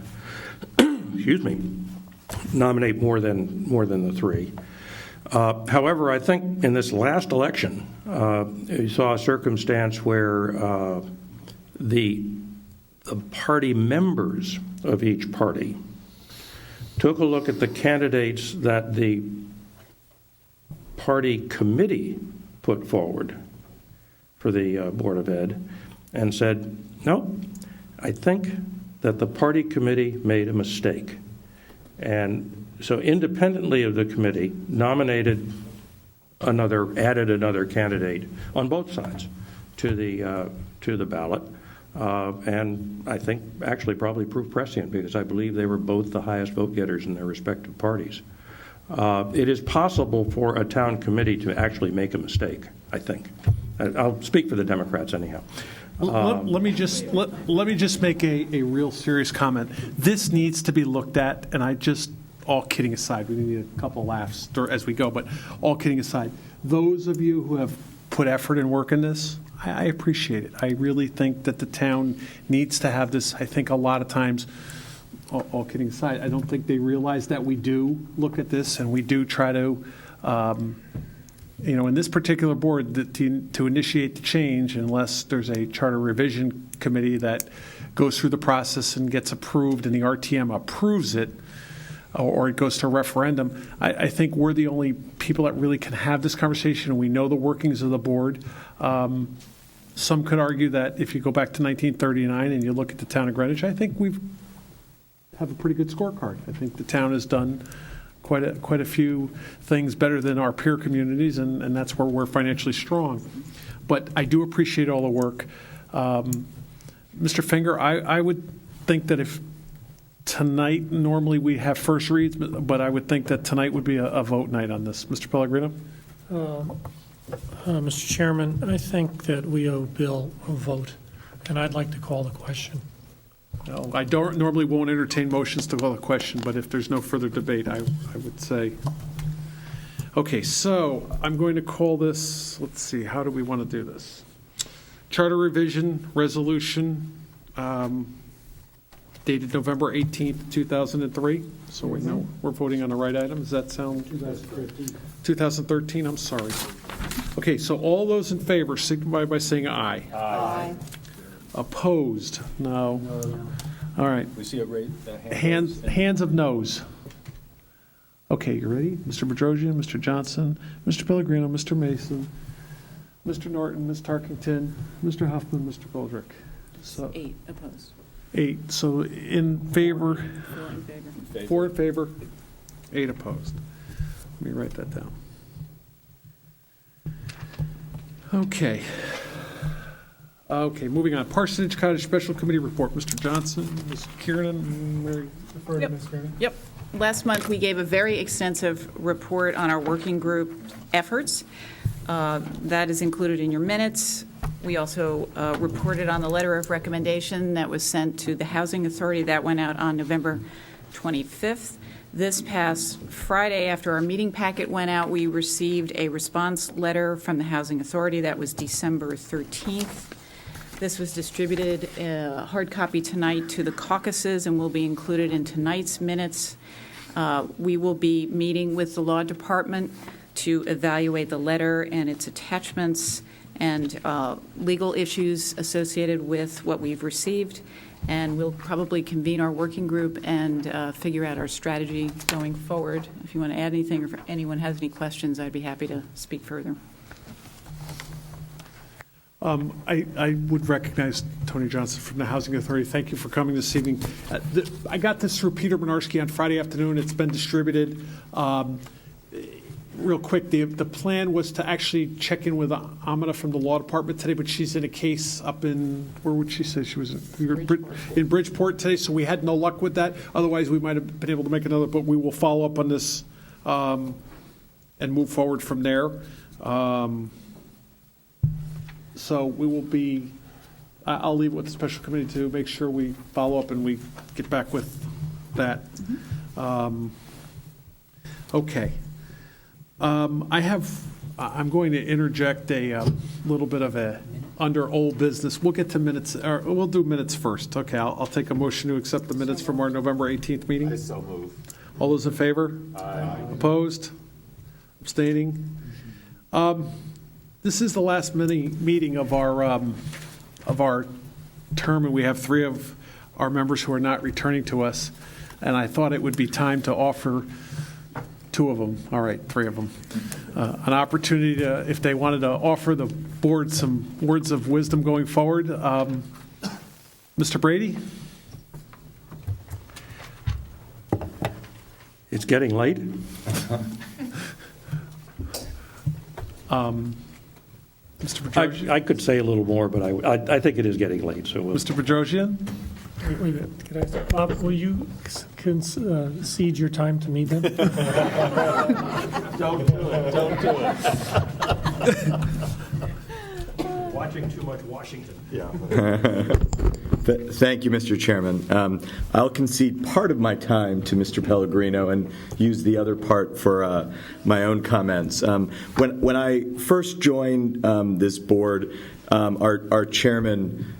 nominate more than the 3. However, I think in this last election, you saw a circumstance where the party members of each party took a look at the candidates that the party committee put forward for the Board of Ed and said, no, I think that the party committee made a mistake. And so independently of the committee, added another candidate on both sides to the ballot. And I think actually probably proved prescient because I believe they were both the highest vote getters in their respective parties. It is possible for a town committee to actually make a mistake, I think. I'll speak for the Democrats anyhow. Let me just make a real serious comment. This needs to be looked at, and all kidding aside, we need a couple laughs as we go, but all kidding aside, those of you who have put effort and work in this, I appreciate it. I really think that the town needs to have this. I think a lot of times, all kidding aside, I don't think they realize that we do look at this and we do try to, in this particular board, to initiate the change, unless there's a charter revision committee that goes through the process and gets approved and the RTM approves it, or it goes to a referendum, I think we're the only people that really can have this conversation, and we know the workings of the board. Some could argue that if you go back to 1939 and you look at the town of Greenwich, I think we have a pretty good scorecard. I think the town has done quite a few things better than our peer communities, and that's where we're financially strong. But I do appreciate all the work. Mr. Finger, I would think that if tonight, normally we have first reads, but I would think that tonight would be a vote night on this. Mr. Pellegrino? Mr. Chairman, I think that we owe Bill a vote, and I'd like to call the question. No, I normally won't entertain motions to call the question, but if there's no further debate, I would say. Okay, so I'm going to call this, let's see, how do we want to do this? Charter revision resolution dated November 18th, 2003. So we know we're voting on the right item. Does that sound? 2013. 2013, I'm sorry. Okay, so all those in favor signify by saying aye. Aye. Opposed? No. All right. We see a rate. Hands of noes. Okay, you ready? Mr. Bedrosian, Mr. Johnson, Mr. Pellegrino, Mr. Mason, Mr. Norton, Ms. Tarkington, Mr. Huffman, Mr. Goldrick. So 8 opposed. 8. So in favor. 4 in favor. 4 in favor, 8 opposed. Let me write that down. Okay. Okay, moving on. Parsonage Cottage Special Committee Report. Mr. Johnson, Ms. Kiernan, Yep. Last month, we gave a very extensive report on our working group efforts. That is included in your minutes. We also reported on the letter of recommendation that was sent to the Housing Authority. That went out on November 25th. This past Friday, after our meeting packet went out, we received a response letter from the Housing Authority. That was December 13th. This was distributed, hard copy tonight, to the caucuses and will be included in tonight's minutes. We will be meeting with the law department to evaluate the letter and its attachments and legal issues associated with what we've received. And we'll probably convene our working group and figure out our strategy going forward. If you want to add anything or if anyone has any questions, I'd be happy to speak further. I would recognize Tony Johnson from the Housing Authority. Thank you for coming this evening. I got this through Peter Bernarski on Friday afternoon. It's been distributed. Real quick, the plan was to actually check in with Amina from the law department today, but she's in a case up in, where would she say she was? In Bridgeport today, so we had no luck with that. Otherwise, we might have been able to make another, but we will follow up on this and move forward from there. So we will be, I'll leave it with the special committee to make sure we follow up and we get back with that. Okay. I'm going to interject a little bit of a under old business. We'll get to minutes, or we'll do minutes first. Okay, I'll take a motion to accept the minutes from our November 18th meeting. I so move. All those in favor? Aye. Opposed? Abstaining? This is the last meeting of our term, and we have 3 of our members who are not returning to us. and I thought it would be time to offer two of them, all right, three of them, an opportunity to, if they wanted to offer the board some words of wisdom going forward. Mr. Brady? It's getting late. Mr. Bedrosian? I could say a little more, but I think it is getting late, so we'll. Mr. Bedrosian? Wait a minute, could I, Bob, will you cede your time to me then? Don't do it, don't do it. Watching too much Washington. Yeah. Thank you, Mr. Chairman. I'll concede part of my time to Mr. Pellegrino and use the other part for my own comments. When I first joined this board, our chairman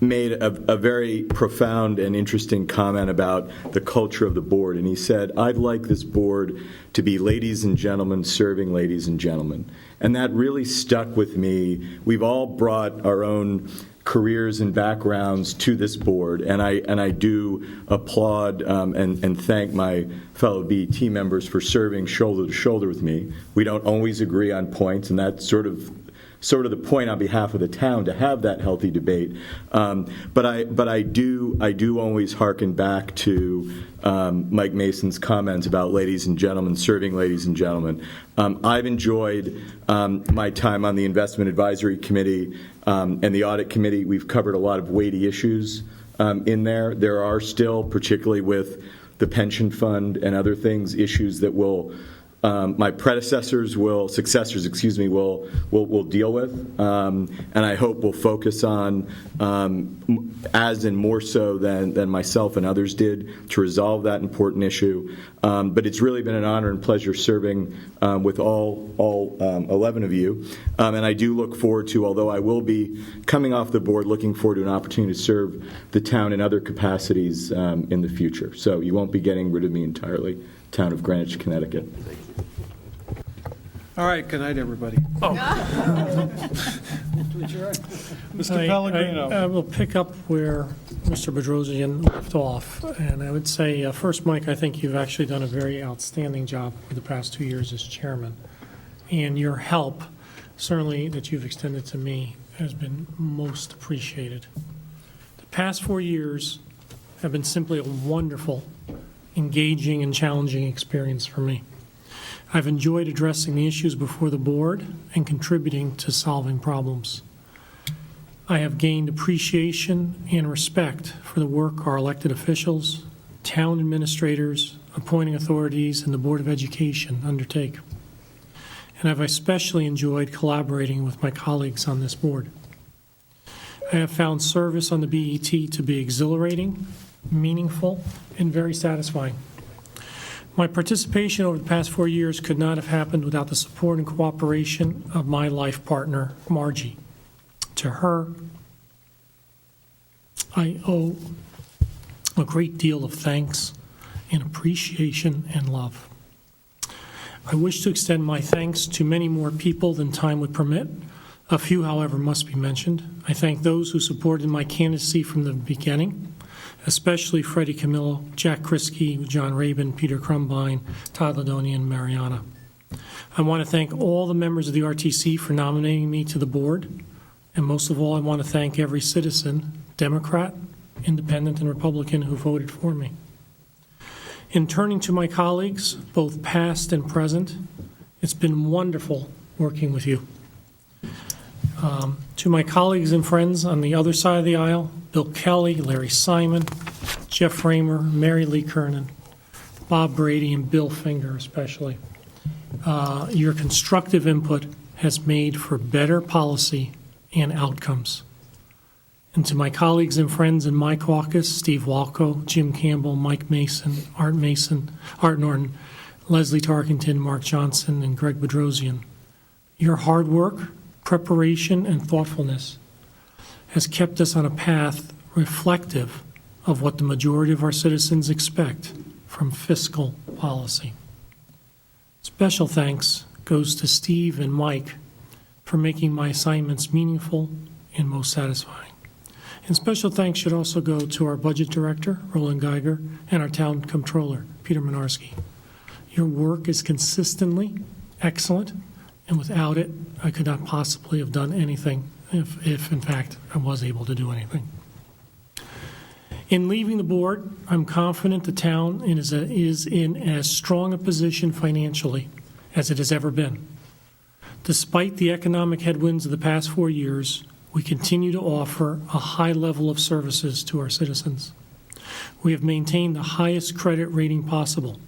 made a very profound and interesting comment about the culture of the board. And he said, "I'd like this board to be ladies and gentlemen serving ladies and gentlemen." And that really stuck with me. We've all brought our own careers and backgrounds to this board, and I do applaud and thank my fellow BET members for serving shoulder to shoulder with me. We don't always agree on points, and that's sort of the point on behalf of the town, to have that healthy debate. But I do always hearken back to Mike Mason's comments about ladies and gentlemen serving ladies and gentlemen. I've enjoyed my time on the Investment Advisory Committee and the Audit Committee. We've covered a lot of weighty issues in there. There are still, particularly with the pension fund and other things, issues that my successors will deal with, and I hope will focus on, as and more so than myself and others did, to resolve that important issue. But it's really been an honor and pleasure serving with all 11 of you, and I do look forward to, although I will be coming off the board, looking forward to an opportunity to serve the town in other capacities in the future. So you won't be getting rid of me entirely. Town of Greenwich, Connecticut. All right, good night, everybody. Mr. Pellegrino. I will pick up where Mr. Bedrosian left off, and I would say, first, Mike, I think you've actually done a very outstanding job for the past 2 years as chairman, and your help, certainly that you've extended to me, has been most appreciated. The past 4 years have been simply a wonderful, engaging, and challenging experience for me. I've enjoyed addressing the issues before the board and contributing to solving problems. I have gained appreciation and respect for the work our elected officials, town administrators, appointing authorities, and the Board of Education undertake. And I've especially enjoyed collaborating with my colleagues on this board. I have found service on the BET to be exhilarating, meaningful, and very satisfying. My participation over the past 4 years could not have happened without the support and cooperation of my life partner, Margie. To her, I owe a great deal of thanks and appreciation and love. I wish to extend my thanks to many more people than time would permit. A few, however, must be mentioned. I thank those who supported my candidacy from the beginning, especially Freddie Camillo, Jack Kriske, John Rabin, Peter Crumbine, Todd Ladonian, and Mariana. I want to thank all the members of the RTC for nominating me to the board, and most of all, I want to thank every citizen, Democrat, Independent, and Republican, who voted for me. In turning to my colleagues, both past and present, it's been wonderful working with you. To my colleagues and friends on the other side of the aisle, Bill Kelly, Larry Simon, Jeff Raymer, Mary Lee Kernan, Bob Brady, and Bill Finger especially. Your constructive input has made for better policy and outcomes. And to my colleagues and friends in my caucus, Steve Walco, Jim Campbell, Mike Mason, Art Norton, Leslie Tarkington, Mark Johnson, and Greg Bedrosian, your hard work, preparation, and thoughtfulness has kept us on a path reflective of what the majority of our citizens expect from fiscal policy. Special thanks goes to Steve and Mike for making my assignments meaningful and most satisfying. And special thanks should also go to our budget director, Roland Geiger, and our town comptroller, Peter Minarski. Your work is consistently excellent, and without it, I could not possibly have done anything if in fact, I was able to do anything. In leaving the board, I'm confident the town is in as strong a position financially as it has ever been. Despite the economic headwinds of the past 4 years, we continue to offer a high level of services to our citizens. We have maintained the highest credit rating possible.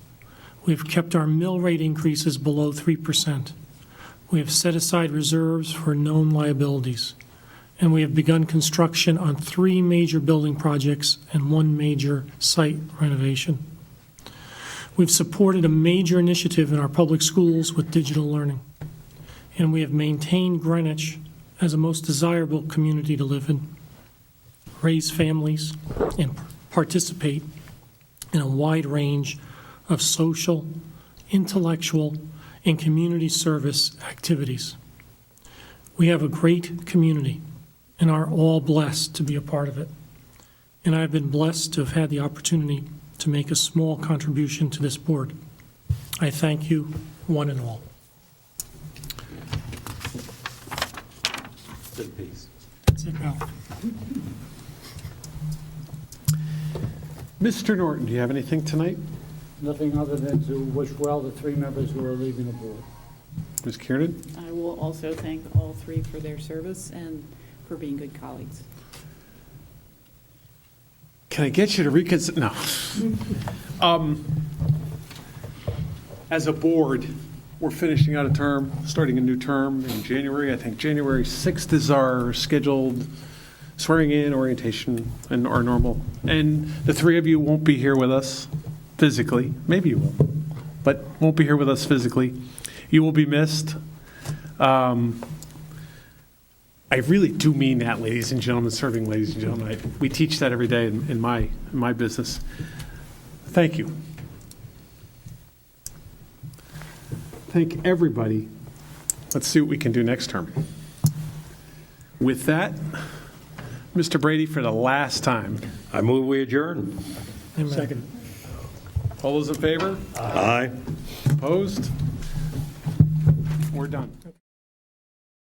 We have kept our mill rate increases below 3%. We have set aside reserves for known liabilities. And we have begun construction on 3 major building projects and 1 major site renovation. We've supported a major initiative in our public schools with digital learning. And we have maintained Greenwich as a most desirable community to live in, raise families, and participate in a wide range of social, intellectual, and community service activities. We have a great community and are all blessed to be a part of it. And I've been blessed to have had the opportunity to make a small contribution to this board. I thank you, one and all. Good piece. That's it, Mel. Mr. Norton, do you have anything tonight? Nothing other than to wish well the 3 members who are leaving the board. Ms. Kiernan? I will also thank all 3 for their service and for being good colleagues. Can I get you to reconsider? No. As a board, we're finishing out a term, starting a new term in January. I think January 6th is our scheduled swearing in, orientation, and our normal. And the 3 of you won't be here with us physically. Maybe you will, but won't be here with us physically. You will be missed. I really do mean that, ladies and gentlemen, serving ladies and gentlemen. We teach that every day in my business. Thank you. Thank everybody. Let's see what we can do next term. With that, Mr. Brady, for the last time. I move we adjourn. Second. All those in favor? Aye. Opposed? We're done.